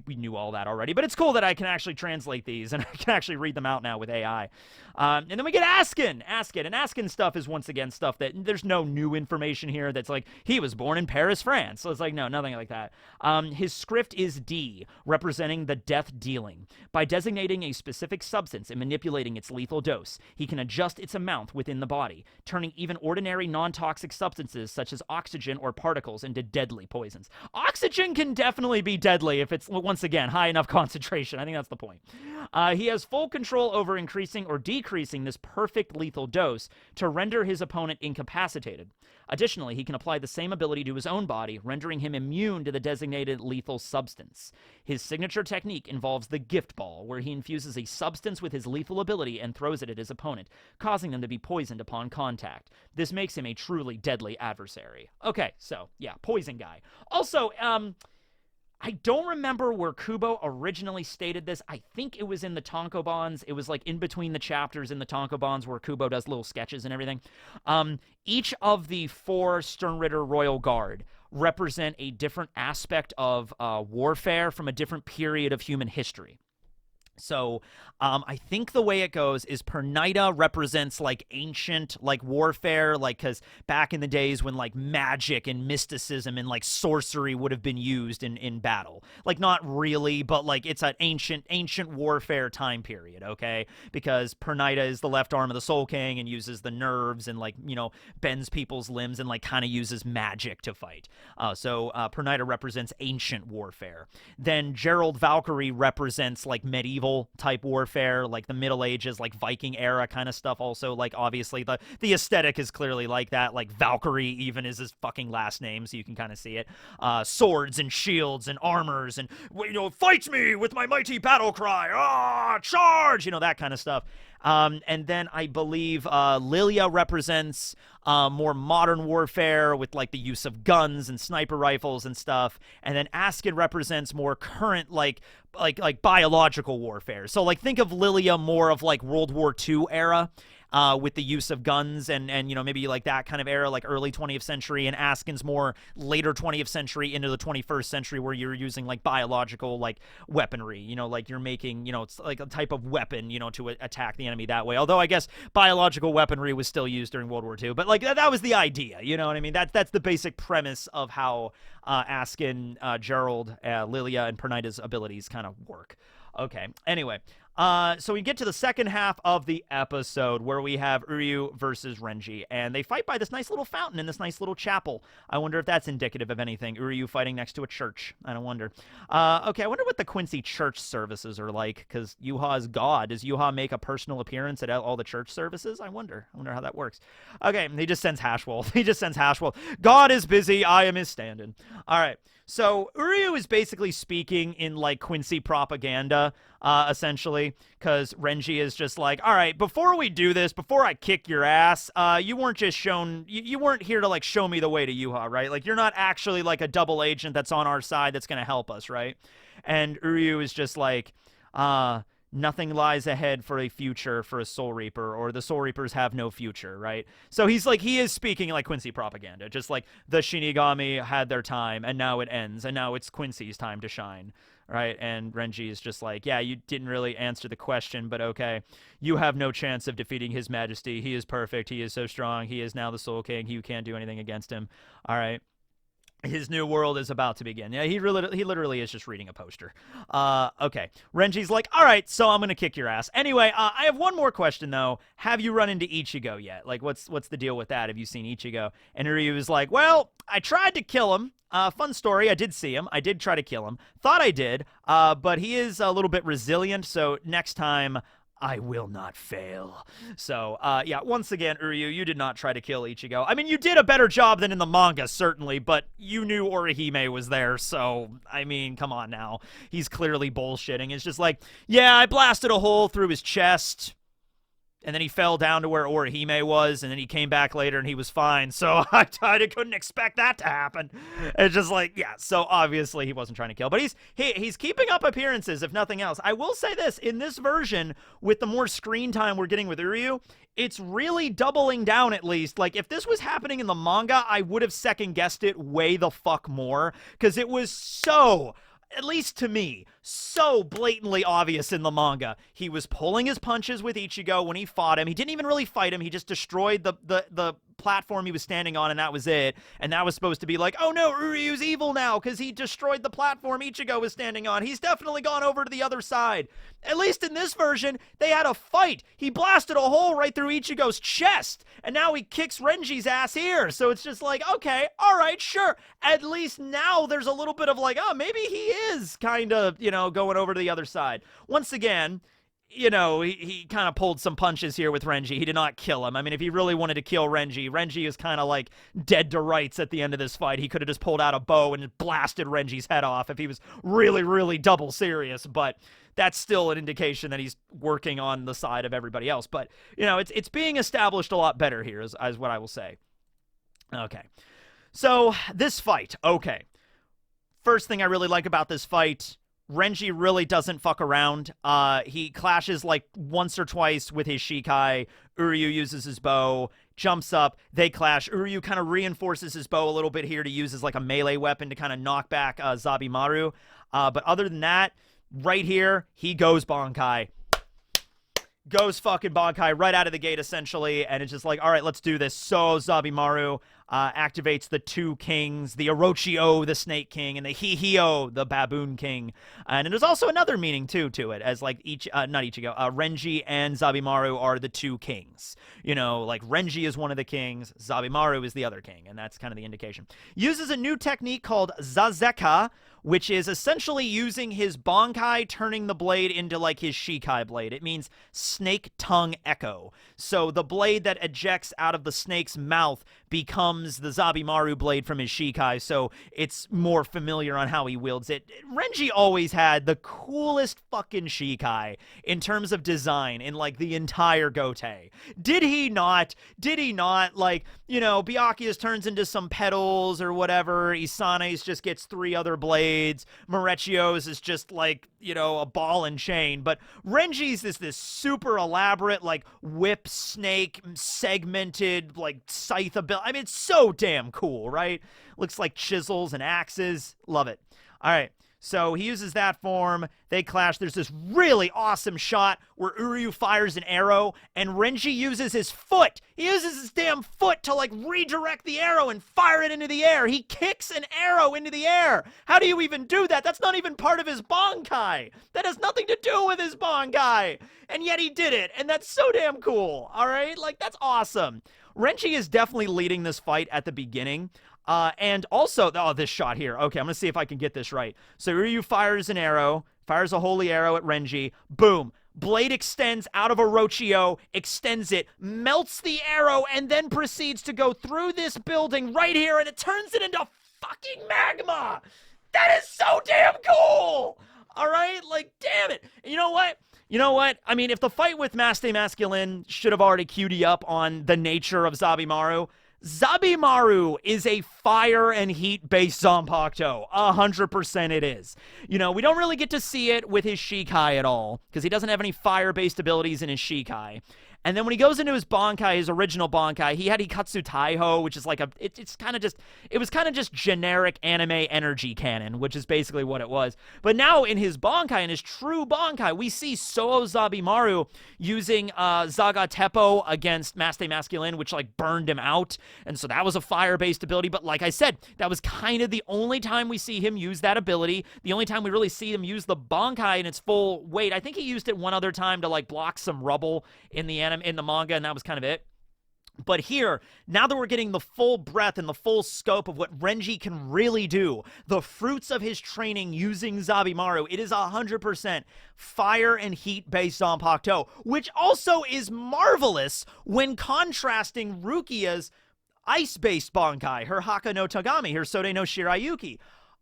We knew all that already, but it's cool that I can actually translate these and I can actually read them out now with AI. And then we get Askin. And Askin stuff is once again stuff that there's no new information here that's like, he was born in Paris, France. So it's like, no, nothing like that. His script is D, representing the death dealing. By designating a specific substance and manipulating its lethal dose, he can adjust its amount within the body, turning even ordinary non-toxic substances such as oxygen or particles into deadly poisons. Oxygen can definitely be deadly if it's, once again, high enough concentration. I think that's the point. He has full control over increasing or decreasing this perfect lethal dose to render his opponent incapacitated. Additionally, he can apply the same ability to his own body, rendering him immune to the designated lethal substance. His signature technique involves the gift ball, where he infuses a substance with his lethal ability and throws it at his opponent, causing them to be poisoned upon contact. This makes him a truly deadly adversary. Okay, so, yeah, poison guy. Also, I don't remember where Kubo originally stated this. I think it was in the Tankobons. It was like in between the chapters in the Tankobons where Kubo does little sketches and everything. Each of the 4 Sternritter Royal Guard represent a different aspect of warfare from a different period of human history. So, I think the way it goes is Pernida represents, like, ancient, like, warfare, like, because back in the days when, like, magic and mysticism and, like, sorcery would have been used in battle. Like, not really, but, like, it's an ancient warfare time period, okay? Because Pernida is the left arm of the Soul King and uses the nerves and, like, bends people's limbs and, like, kind of uses magic to fight. So Pernida represents ancient warfare. Then Gerald Valkyrie represents, like, medieval type warfare, like the Middle Ages, like Viking era kind of stuff. Also, like, obviously the aesthetic is clearly like that. Like, Valkyrie even is his fucking last name, so you can kind of see it. Swords and shields and armors and, fight me with my mighty battle cry, charge, that kind of stuff. And then I believe Lilia represents more modern warfare with, like, the use of guns and sniper rifles and stuff. And then Askin represents more current, like biological warfare. So, like, think of Lilia more of, like, World War II era. With the use of guns and maybe like that kind of era, like early 20th century, and Askin's more later 20th century into the 21st century, where you're using, like, biological, like, weaponry, like you're making, it's like a type of weapon, to attack the enemy that way. Although I guess biological weaponry was still used during World War II, but, like, that was the idea, you know what I mean? That's the basic premise of how Askin, Gerald, Lilia, and Pernida's abilities kind of work. Okay, anyway, so we get to the second half of the episode where we have Uryu versus Renji, and they fight by this nice little fountain in this nice little chapel. I wonder if that's indicative of anything. Uryu fighting next to a church. I don't wonder. Okay, I wonder what the Quincy church services are like, because Yuha is God. Does Yuha make a personal appearance at all the church services? I wonder how that works. Okay, he just sends Hashwolf. God is busy, I am his stand-in. All right. So Uryu is basically speaking in, like, Quincy propaganda. essentially, because Renji is just like, all right, before we do this, before I kick your ass, you weren't just shown, you weren't here to, like, show me the way to Yuha, right? Like, you're not actually, like, a double agent that's on our side that's going to help us, right? And Uryu is just like, nothing lies ahead for a future for a Soul Reaper, or the Soul Reapers have no future, right? So he's like, he is speaking like Quincy propaganda, just like the Shinigami had their time, and now it ends, and now it's Quincy's time to shine, right? And Renji is just like, yeah, you didn't really answer the question, but okay. You have no chance of defeating His Majesty. He is perfect. He is so strong. He is now the Soul King. You can't do anything against him. All right. His new world is about to begin. Yeah, he literally is just reading a poster. Okay. Renji's like, all right, so I'm going to kick your ass. Anyway, I have one more question, though. Have you run into Ichigo yet? Like, what's the deal with that? Have you seen Ichigo? And Uryu is like, well, I tried to kill him. Fun story. I did see him. I did try to kill him. Thought I did, but he is a little bit resilient, so next time I will not fail. So, yeah, once again, Uryu, you did not try to kill Ichigo. I mean, you did a better job than in the manga, certainly, but you knew Orihime was there, so, I mean, come on now. He's clearly bullshitting. It's just like, yeah, I blasted a hole through his chest, and then he fell down to where Orihime was, and then he came back later and he was fine. So I couldn't expect that to happen. It's just like, yeah, so obviously he wasn't trying to kill. But he's keeping up appearances, if nothing else. I will say this, in this version, with the more screen time we're getting with Uryu, it's really doubling down, at least. Like, if this was happening in the manga, I would have second-guessed it way the fuck more, because it was so, at least to me, so blatantly obvious in the manga. He was pulling his punches with Ichigo when he fought him. He didn't even really fight him. He just destroyed the platform he was standing on, and that was it. And that was supposed to be like, oh no, Uryu's evil now because he destroyed the platform Ichigo was standing on. He's definitely gone over to the other side. At least in this version, they had a fight. He blasted a hole right through Ichigo's chest, and now he kicks Renji's ass here. So it's just like, okay, all right, sure. At least now there's a little bit of like, oh, maybe he is kind of, you know, going over to the other side. Once again, you know, he kind of pulled some punches here with Renji. He did not kill him. I mean, if he really wanted to kill Renji is kind of like dead to rights at the end of this fight. He could have just pulled out a bow and blasted Renji's head off if he was really, really double serious. But that's still an indication that he's working on the side of everybody else. But, you know, it's being established a lot better here, is what I will say. Okay. So, this fight. Okay. First thing I really like about this fight, Renji really doesn't fuck around. He clashes like once or twice with his Shikai. Uryu uses his bow, jumps up, they clash. Uryu kind of reinforces his bow a little bit here to use as like a melee weapon to kind of knock back Zabimaru. But other than that, right here, he goes Bankai. Goes fucking Bankai right out of the gate, essentially, and it's just like, all right, let's do this. So Zabimaru activates the two kings, the Orochio, the Snake King, and the Hihio, the Baboon King. And there's also another meaning, too, to it, as like, not Ichigo, Renji and Zabimaru are the two kings. You know, like, Renji is one of the kings, Zabimaru is the other king, and that's kind of the indication. Uses a new technique called Zazeka, which is essentially using his Bankai, turning the blade into, like, his Shikai blade. It means snake tongue echo. So the blade that ejects out of the snake's mouth becomes the Zabimaru blade from his Shikai, so it's more familiar on how he wields it. Renji always had the coolest fucking Shikai in terms of design in, like, the entire Gotei. Did he not? Did he not? Like, you know, Byakuya's turns into some petals or whatever. Isane's just gets 3 other blades. Morechio's is just, like, you know, a ball and chain. But Renji's is this super elaborate, like, whip snake, segmented, like, scythe ability. I mean, it's so damn cool, right? Looks like chisels and axes. Love it. All right. So he uses that form. They clash. There's this really awesome shot where Uryu fires an arrow and Renji uses his foot. He uses his damn foot to, like, redirect the arrow and fire it into the air. He kicks an arrow into the air. How do you even do that? That's not even part of his Bankai. That has nothing to do with his Bankai. And yet he did it. And that's so damn cool. All right? Like, that's awesome. Renji is definitely leading this fight at the beginning. And also, oh, this shot here. Okay, I'm going to see if I can get this right. So Uryu fires an arrow, fires a holy arrow at Renji. Boom. Blade extends out of Orochio, extends it, melts the arrow, and then proceeds to go through this building right here, and it turns it into fucking magma. That is so damn cool. All right? Like, damn it. You know what? You know what? I mean, if the fight with Maste Masculine should have already queued you up on the nature of Zabimaru, Zabimaru is a fire and heat-based Zanpakuto. 100% it is. You know, we don't really get to see it with his Shikai at all, because he doesn't have any fire-based abilities in his Shikai. And then when he goes into his Bankai, his original Bankai, he had Hikatsu Taiho, which is like it was kind of just generic anime energy cannon, which is basically what it was. But now in his Bankai, in his true Bankai, we see Soo Zabimaru using Zaga Teppo against Maste Masculine, which like burned him out. And so that was a fire-based ability. But like I said, that was kind of the only time we see him use that ability. The only time we really see him use the Bankai in its full weight. I think he used it one other time to like block some rubble in the manga, and that was kind of it. But here, now that we're getting the full breadth and the full scope of what Renji can really do, the fruits of his training using Zabimaru, it is 100% fire and heat-based Zanpakuto, which also is marvelous when contrasting Rukia's ice-based Bankai, her Haka no Tagami, her Sode no Shirayuki.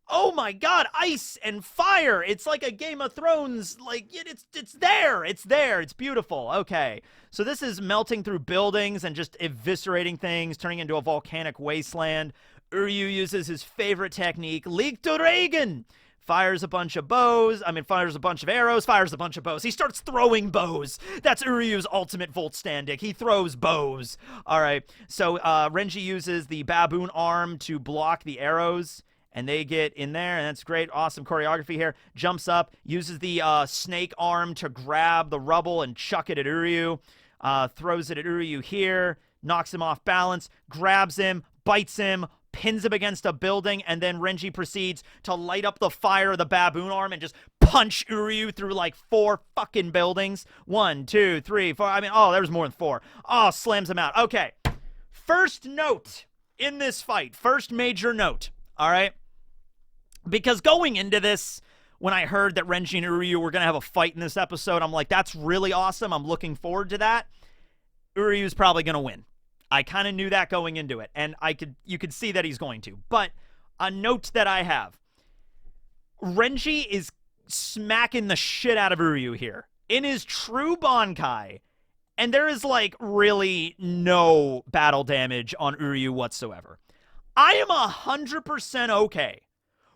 Oh my god, ice and fire! It's like a Game of Thrones, like, it's there! It's there! It's beautiful. Okay. So this is melting through buildings and just eviscerating things, turning into a volcanic wasteland. Uryu uses his favorite technique, Leak to Reagan! Fires a bunch of bows, fires a bunch of arrows, fires a bunch of bows. He starts throwing bows. That's Uryu's ultimate Volt Standic. He throws bows. Alright, so Renji uses the baboon arm to block the arrows. And they get in there, and that's great. Awesome choreography here. Jumps up, uses the snake arm to grab the rubble and chuck it at Uryu. Throws it at Uryu here, knocks him off balance, grabs him, bites him, pins him against a building, and then Renji proceeds to light up the fire of the baboon arm and just punch Uryu through like 4 fucking buildings. 1, 2, 3, 4. Oh, there was more than 4. Oh, slams him out. Okay. First note in this fight. First major note. All right? Because going into this, when I heard that Renji and Uryu were going to have a fight in this episode, I'm like, that's really awesome. I'm looking forward to that. Uryu's probably going to win. I kind of knew that going into it, and you could see that he's going to. But a note that I have, Renji is smacking the shit out of Uryu here in his true Bankai, and there is like really no battle damage on Uryu whatsoever. I am 100% okay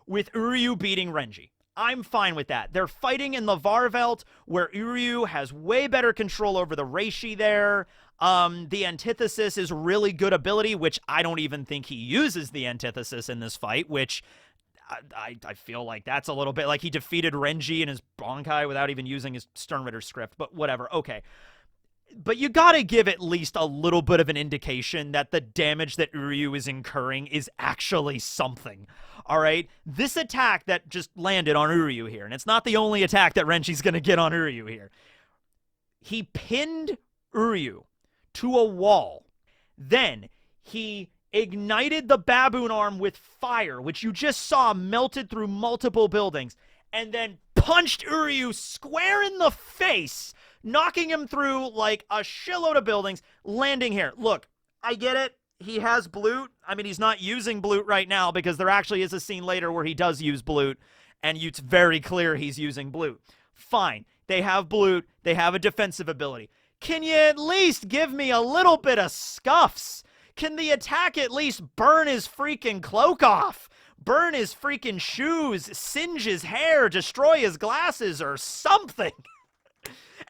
with Uryu beating Renji. I'm fine with that. They're fighting in the velt, where Uryu has way better control over the reishi there. The antithesis is really good ability, which I don't even think he uses the antithesis in this fight, which I feel like that's a little bit like he defeated Renji in his Bankai without even using his Sternritter script, but whatever. Okay. But you gotta give at least a little bit of an indication that the damage that Uryu is incurring is actually something. Alright? This attack that just landed on Uryu here, and it's not the only attack that Renji's gonna get on Uryu here. He pinned Uryu to a wall. Then he ignited the baboon arm with fire, which you just saw melted through multiple buildings, and then punched Uryu square in the face, knocking him through like a shitload of buildings, landing here. Look, I get it. He has Blute. He's not using Blute right now because there actually is a scene later where he does use Blute, and it's very clear he's using Blute. Fine. They have Blute. They have a defensive ability. Can you at least give me a little bit of scuffs? Can the attack at least burn his freaking cloak off? Burn his freaking shoes, singe his hair, destroy his glasses, or something?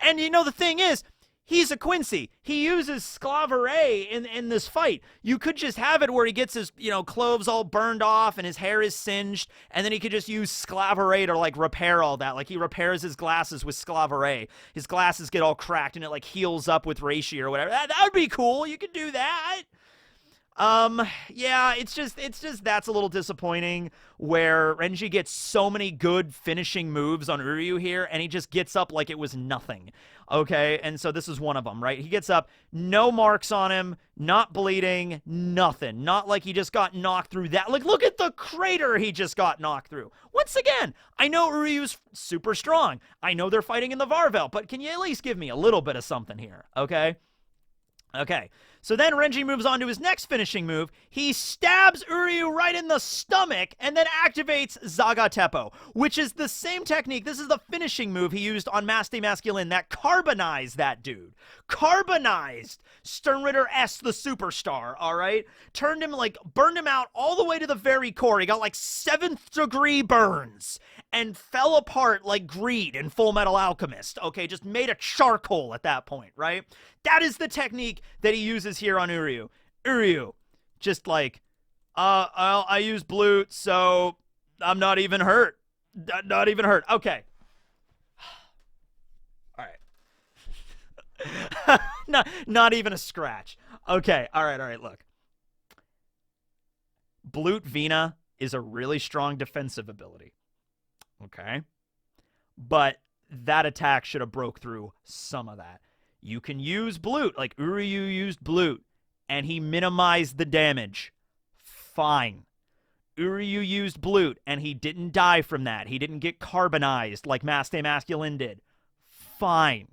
And you know, the thing is, he's a Quincy. He uses Sclavere in this fight. You could just have it where he gets his, clothes all burned off and his hair is singed, and then he could just use Sclavere to, like, repair all that. Like, he repairs his glasses with Sclavere. His glasses get all cracked, and it, like, heals up with Reishi or whatever. That would be cool. You could do that. Yeah, it's just that's a little disappointing where Renji gets so many good finishing moves on Uryu here, and he just gets up like it was nothing. Okay, and so this is one of them, right? He gets up, no marks on him, not bleeding, nothing. Not like he just got knocked through that. Like, look at the crater he just got knocked through. Once again, I know Uryu's super strong. I know they're fighting in the velt, but can you at least give me a little bit of something here, okay? Okay, so then Renji moves on to his next finishing move. He stabs Uryu right in the stomach and then activates Zagatepo, which is the same technique. This is the finishing move he used on Maste Masculine that carbonized that dude. Carbonized Sternritter S, the superstar, all right? Turned him, like, burned him out all the way to the very core. He got, like, 7th degree burns and fell apart like Greed in Full Metal Alchemist, okay? Just made a charcoal at that point, right? That is the technique that he uses here on Uryu. Uryu, just like, I use Blute, so I'm not even hurt. Not even hurt. Okay. All right. not even a scratch. Okay, all right, look. Blute Vina is a really strong defensive ability. Okay? But that attack should have broke through some of that. You can use Blute, like Uryu used Blute, and he minimized the damage. Fine. Uryu used Blute, and he didn't die from that. He didn't get carbonized like Maste Masculine did. Fine.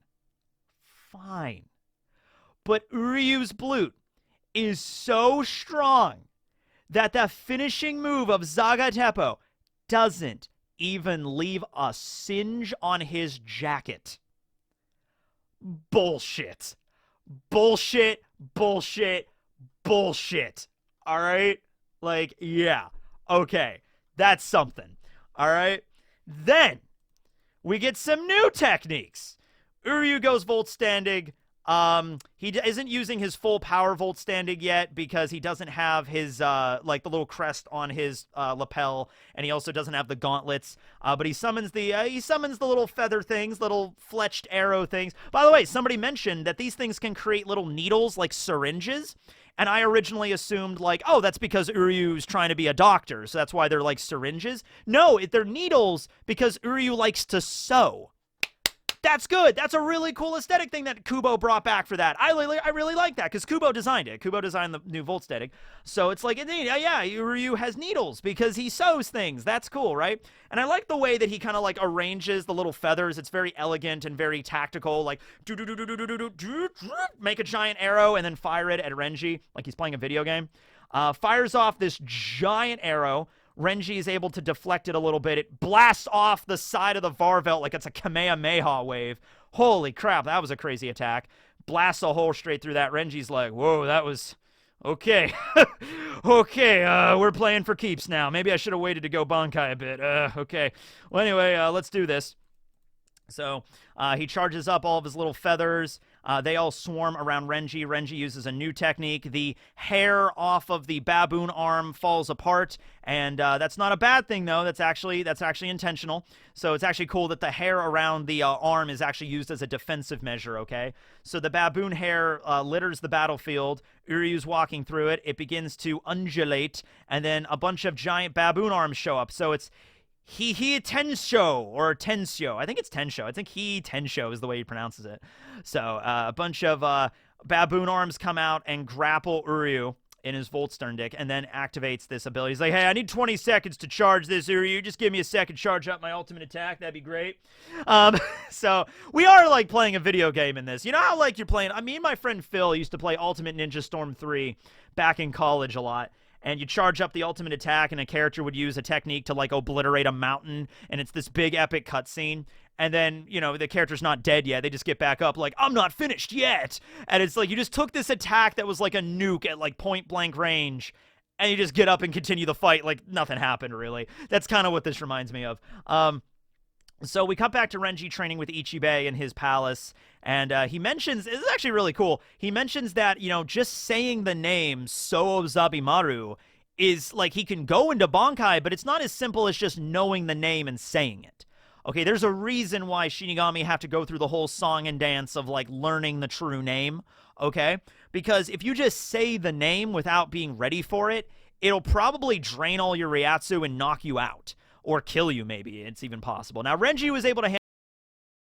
Fine. But Uryu's Blute is so strong that the finishing move of Zagatepo doesn't even leave a singe on his jacket. Bullshit. Bullshit, bullshit, bullshit. All right? Like, yeah. Okay. That's something. All right? Then we get some new techniques. Uryu goes Volt Standing. He isn't using his full power Volt Standing yet because he doesn't have his, like, the little crest on his lapel, and he also doesn't have the gauntlets, but he summons the little feather things, little fletched arrow things. By the way, somebody mentioned that these things can create little needles like syringes, and I originally assumed, like, oh, that's because Uryu's trying to be a doctor, so that's why they're like syringes. No, they're needles because Uryu likes to sew. That's good. That's a really cool aesthetic thing that Kubo brought back for that. I really like that because Kubo designed it. Kubo designed the new Volt aesthetic. So it's like, yeah, Uryu has needles because he sews things. That's cool, right? And I like the way that he kind of like arranges the little feathers. It's very elegant and very tactical. Like, make a giant arrow and then fire it at Renji like he's playing a video game. Fires off this giant arrow. Renji is able to deflect it a little bit. It blasts off the side of the Velt like it's a Kamehameha wave. Holy crap, that was a crazy attack. Blasts a hole straight through that. Renji's like, whoa, that was... Okay. Okay, we're playing for keeps now. Maybe I should have waited to go Bankai a bit. Okay. Well, anyway, let's do this. So he charges up all of his little feathers. They all swarm around Renji. Renji uses a new technique. The hair off of the baboon arm falls apart, and that's not a bad thing, though. That's actually intentional. So it's actually cool that the hair around the arm is actually used as a defensive measure, okay? So the baboon hair litters the battlefield. Uryu's walking through it. It begins to undulate, and then a bunch of giant baboon arms show up. So it's He Tensho, or Tensho. I think it's Tensho. I think He Tensho is the way he pronounces it. So a bunch of baboon arms come out and grapple Uryu in his Volt Sterndick, and then activates this ability. He's like, hey, I need 20 seconds to charge this, Uryu. Just give me a second to charge up my ultimate attack. That'd be great. So we are, like, playing a video game in this. You know how, like, you're playing... me and my friend Phil used to play Ultimate Ninja Storm 3 back in college a lot. And you charge up the ultimate attack, and a character would use a technique to, like, obliterate a mountain, and it's this big epic cutscene. And then, you know, the character's not dead yet. They just get back up, like, I'm not finished yet. And it's like, you just took this attack that was like a nuke at, like, point-blank range, and you just get up and continue the fight like nothing happened, really. That's kind of what this reminds me of. So we cut back to Renji training with Ichigo in his palace, and he mentions, this is actually really cool, he mentions that, you know, just saying the name Sou Zabimaru is, like, he can go into Bankai, but it's not as simple as just knowing the name and saying it. Okay, there's a reason why Shinigami have to go through the whole song and dance of, like, learning the true name, okay? Because if you just say the name without being ready for it, it'll probably drain all your Reiatsu and knock you out. Or kill you, maybe. It's even possible. Now, Renji was able to handle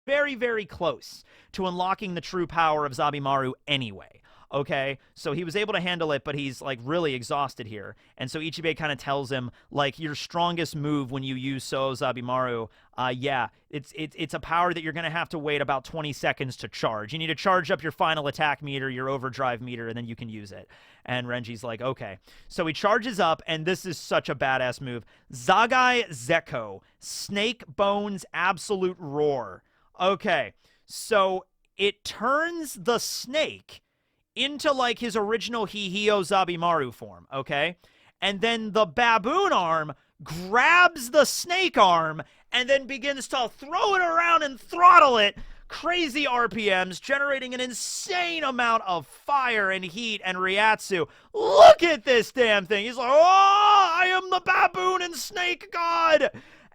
very, very close to unlocking the true power of Zabimaru anyway. Okay, so he was able to handle it, but he's like really exhausted here. And so Ichibe kind of tells him, like, your strongest move when you use So Zabimaru, yeah, it's a power that you're going to have to wait about 20 seconds to charge. You need to charge up your final attack meter, your overdrive meter, and then you can use it. And Renji's like, okay. So he charges up, and this is such a badass move. Zagai Zeko, Snake Bones Absolute Roar. Okay, so it turns the snake into like his original Hihio Zabimaru form, okay? And then the baboon arm grabs the snake arm and then begins to throw it around and throttle it. Crazy RPMs, generating an insane amount of fire and heat and Ryatsu. Look at this damn thing. He's like, oh, I am the baboon and snake god.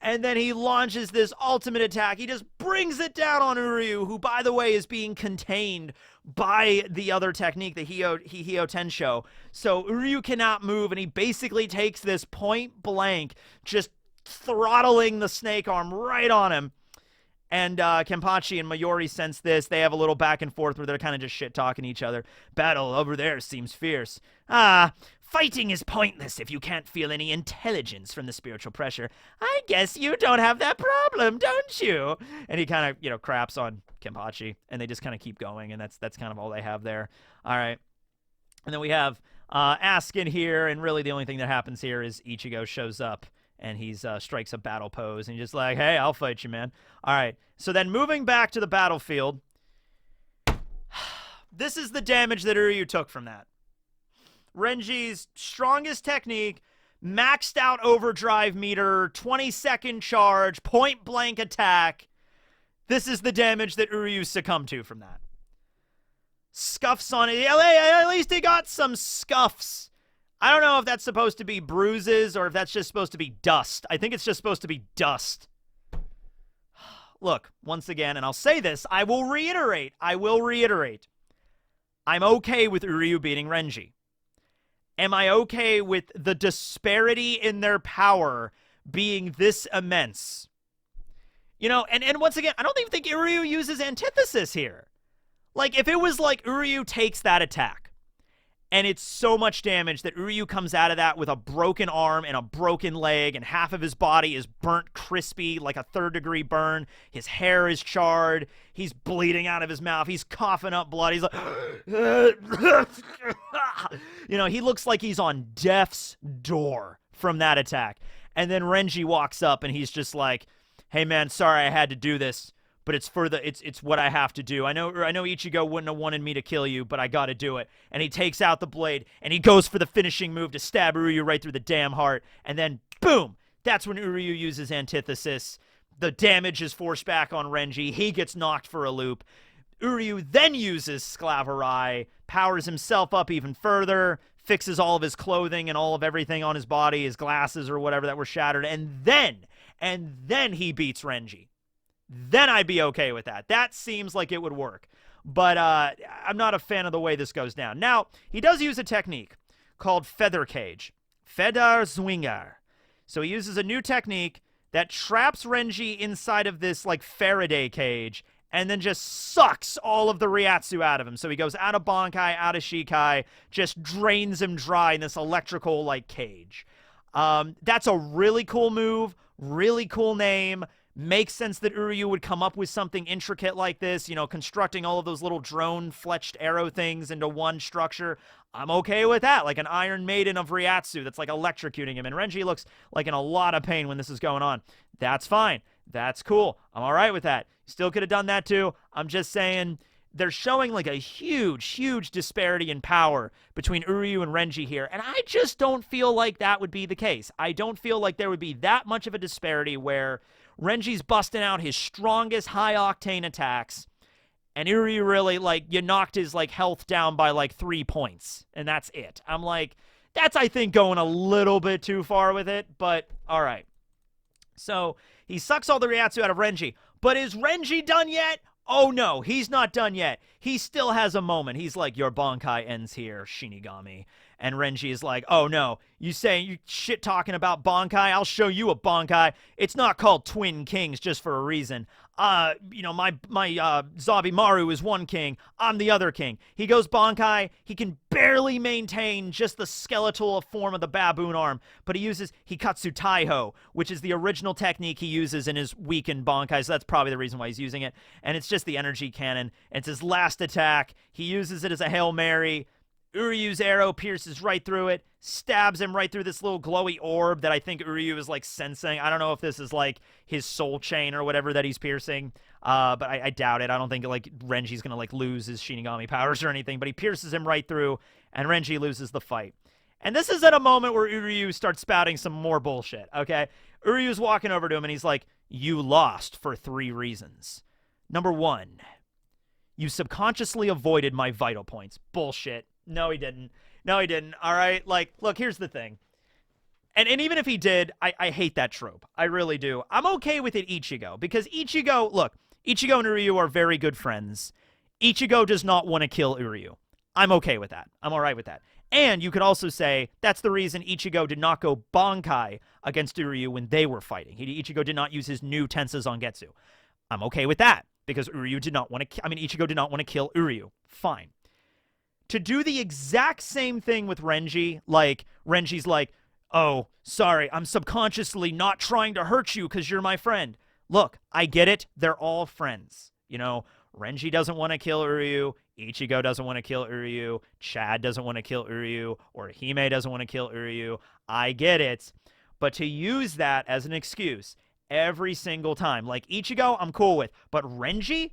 And then he launches this ultimate attack. He just brings it down on Uryu, who, by the way, is being contained by the other technique, the Hihio Tensho. So Uryu cannot move, and he basically takes this point blank, just throttling the snake arm right on him. And Kenpachi and Mayuri sense this. They have a little back and forth where they're kind of just shit-talking each other. Battle over there seems fierce. Fighting is pointless if you can't feel any intelligence from the spiritual pressure. I guess you don't have that problem, don't you? And he kind of, craps on Kenpachi, and they just kind of keep going, and that's kind of all they have there. All right. And then we have Askin here, and really the only thing that happens here is Ichigo shows up, and he's strikes a battle pose, and he's just like, hey, I'll fight you, man. All right. So then moving back to the battlefield, this is the damage that Uryu took from that. Renji's strongest technique, maxed out overdrive meter, 20-second charge, point-blank attack. This is the damage that Uryu succumbed to from that. Scuffs on it. At least he got some scuffs. I don't know if that's supposed to be bruises or if that's just supposed to be dust. I think it's just supposed to be dust. Look, once again, and I'll say this, I will reiterate. I'm okay with Uryu beating Renji. Am I okay with the disparity in their power being this immense? And once again, I don't even think Uryu uses antithesis here. Like, if it was like Uryu takes that attack, and it's so much damage that Uryu comes out of that with a broken arm and a broken leg, and half of his body is burnt crispy, like a third-degree burn. His hair is charred. He's bleeding out of his mouth. He's coughing up blood. He's like, he looks like he's on death's door from that attack. And then Renji walks up, and he's just like, hey, man, sorry I had to do this. But it's what I have to do. I know Ichigo wouldn't have wanted me to kill you, but I gotta do it. And he takes out the blade, and he goes for the finishing move to stab Uryu right through the damn heart. And then, boom! That's when Uryu uses antithesis. The damage is forced back on Renji. He gets knocked for a loop. Uryu then uses Sclavarai, powers himself up even further, fixes all of his clothing and all of everything on his body, his glasses or whatever that were shattered, and then he beats Renji. Then I'd be okay with that. That seems like it would work. But I'm not a fan of the way this goes down. Now, he does use a technique called Feather Cage. Feather Zwinger. So he uses a new technique that traps Renji inside of this, like, Faraday cage and then just sucks all of the Ryatsu out of him. So he goes out of Bankai, out of Shikai, just drains him dry in this electrical, like, cage. That's a really cool move, really cool name. Makes sense that Uryu would come up with something intricate like this, constructing all of those little drone-fletched arrow things into one structure. I'm okay with that, like an Iron Maiden of Ryatsu that's like electrocuting him. And Renji looks like in a lot of pain when this is going on. That's fine. That's cool. I'm all right with that. Still could have done that too. I'm just saying they're showing like a huge, huge disparity in power between Uryu and Renji here. And I just don't feel like that would be the case. I don't feel like there would be that much of a disparity where Renji's busting out his strongest high-octane attacks, and Uryu really, like, you knocked his, like, health down by, like, 3 points, and that's it. I'm like, that's, I think, going a little bit too far with it, but all right. So he sucks all the Ryatsu out of Renji, but is Renji done yet? Oh, no, he's not done yet. He still has a moment. He's like, your Bankai ends here, Shinigami. And Renji is like, oh, no, you shit-talking about Bankai? I'll show you a Bankai. It's not called Twin Kings just for a reason. my Zabimaru is one king, I'm the other king. He goes Bankai, he can barely maintain just the skeletal form of the baboon arm, but he uses Hikatsu Taiho, which is the original technique he uses in his weakened Bankai, so that's probably the reason why he's using it. And it's just the energy cannon. It's his last attack. He uses it as a Hail Mary. Uryu's arrow pierces right through it, stabs him right through this little glowy orb that I think Uryu is like sensing. I don't know if this is like his soul chain or whatever that he's piercing, but I doubt it. I don't think like Renji's gonna like lose his Shinigami powers or anything, but he pierces him right through, and Renji loses the fight. And this is at a moment where Uryu starts spouting some more bullshit, okay? Uryu's walking over to him and he's like, you lost for 3 reasons. Number 1, you subconsciously avoided my vital points. Bullshit. No, he didn't. No, he didn't. All right? Like, look, here's the thing. And even if he did, I hate that trope. I really do. I'm okay with it, Ichigo, because Ichigo, look, Ichigo and Uryu are very good friends. Ichigo does not want to kill Uryu. I'm okay with that. I'm all right with that. And you could also say that's the reason Ichigo did not go Bankai against Uryu when they were fighting. Ichigo did not use his new Tensa Zangetsu. I'm okay with that, because Uryu did not want to, Ichigo did not want to kill Uryu. Fine. To do the exact same thing with Renji, like, Renji's like, oh, sorry, I'm subconsciously not trying to hurt you because you're my friend. Look, I get it. They're all friends. You know, Renji doesn't want to kill Uryu. Ichigo doesn't want to kill Uryu. Chad doesn't want to kill Uryu. Or Hime doesn't want to kill Uryu. I get it. But to use that as an excuse every single time, like Ichigo, I'm cool with. But Renji,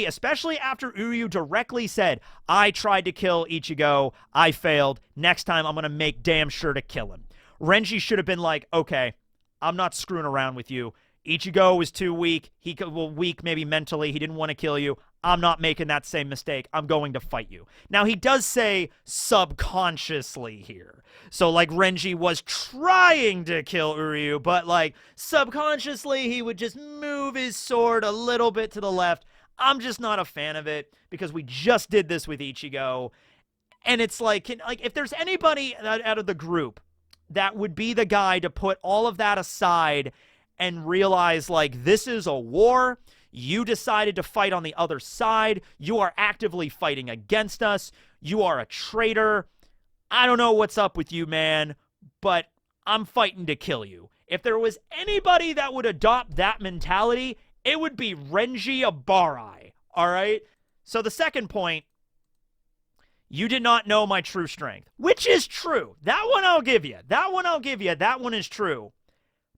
especially after Uryu directly said, I tried to kill Ichigo, I failed, next time I'm going to make damn sure to kill him. Renji should have been like, okay, I'm not screwing around with you. Ichigo was too weak. Weak maybe mentally. He didn't want to kill you. I'm not making that same mistake. I'm going to fight you. Now, he does say subconsciously here. So, like, Renji was trying to kill Uryu, but, like, subconsciously, he would just move his sword a little bit to the left. I'm just not a fan of it because we just did this with Ichigo. And it's like if there's anybody out of the group that would be the guy to put all of that aside and realize, like, this is a war. You decided to fight on the other side. You are actively fighting against us. You are a traitor. I don't know what's up with you, man, but I'm fighting to kill you. If there was anybody that would adopt that mentality, it would be Renji Abarai, all right? So the second point, you did not know my true strength, which is true. That one I'll give you. That one is true.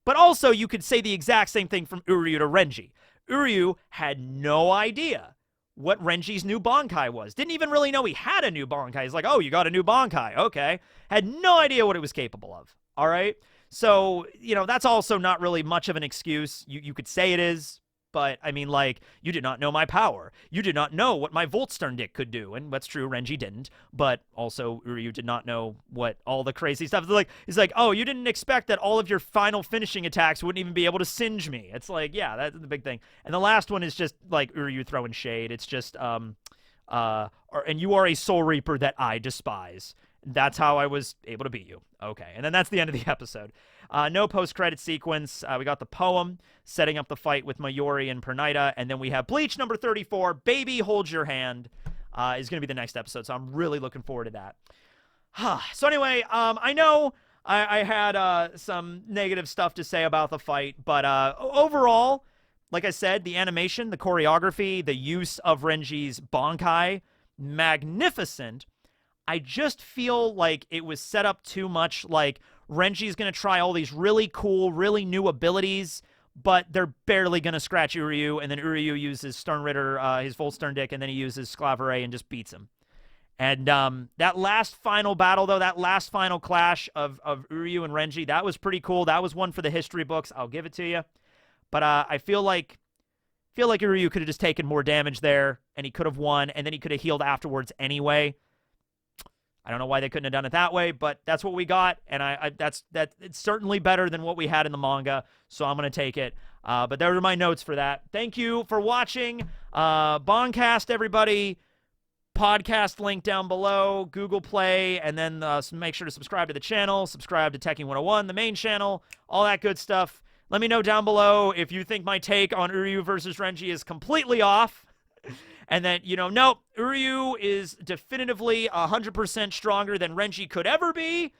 But also, you could say the exact same thing from Uryu to Renji. Uryu had no idea what Renji's new Bankai was. Didn't even really know he had a new Bankai. He's like, oh, you got a new Bankai. Okay. Had no idea what it was capable of, all right? So, you know, that's also not really much of an excuse. You could say it is. But, I mean, like, you did not know my power. You did not know what my Voltstern Dick could do. And that's true, Renji didn't. But also, Uryu did not know what all the crazy stuff. He's like, oh, you didn't expect that all of your final finishing attacks wouldn't even be able to singe me. It's like, yeah, that's the big thing. And the last one is just, like, Uryu throwing shade. It's just, and you are a Soul Reaper that I despise. That's how I was able to beat you. Okay, and then that's the end of the episode. No post-credit sequence. We got the poem setting up the fight with Mayuri and Pernita, and then we have Bleach number 34, Baby Hold Your Hand, is going to be the next episode, so I'm really looking forward to that. So anyway, I know I had some negative stuff to say about the fight, but overall, like I said, the animation, the choreography, the use of Renji's Bankai, magnificent. I just feel like it was set up too much, like Renji's going to try all these really cool, really new abilities, but they're barely going to scratch Uryu, and then Uryu uses Sternritter, his Voltstern Dick, and then he uses Sclavere and just beats him. And that last final battle, though, that last final clash of Uryu and Renji, that was pretty cool. That was one for the history books. I'll give it to you. But I feel like Uryu could have just taken more damage there, and he could have won, and then he could have healed afterwards anyway. I don't know why they couldn't have done it that way, but that's what we got, and it's certainly better than what we had in the manga, so I'm going to take it. But there are my notes for that. Thank you for watching. BAN-KAST, everybody. Podcast link down below, Google Play, and then make sure to subscribe to the channel, subscribe to Tekking 101, the main channel, all that good stuff. Let me know down below if you think my take on Uryu versus Renji is completely off. And then, nope, Uryu is definitively 100% stronger than Renji could ever be,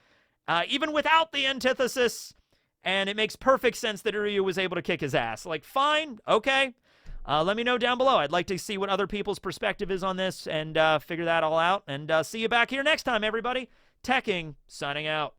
even without the antithesis. And it makes perfect sense that Uryu was able to kick his ass. Like, fine, okay. Let me know down below. I'd like to see what other people's perspective is on this and figure that all out. And see you back here next time, everybody. Tekking, signing out.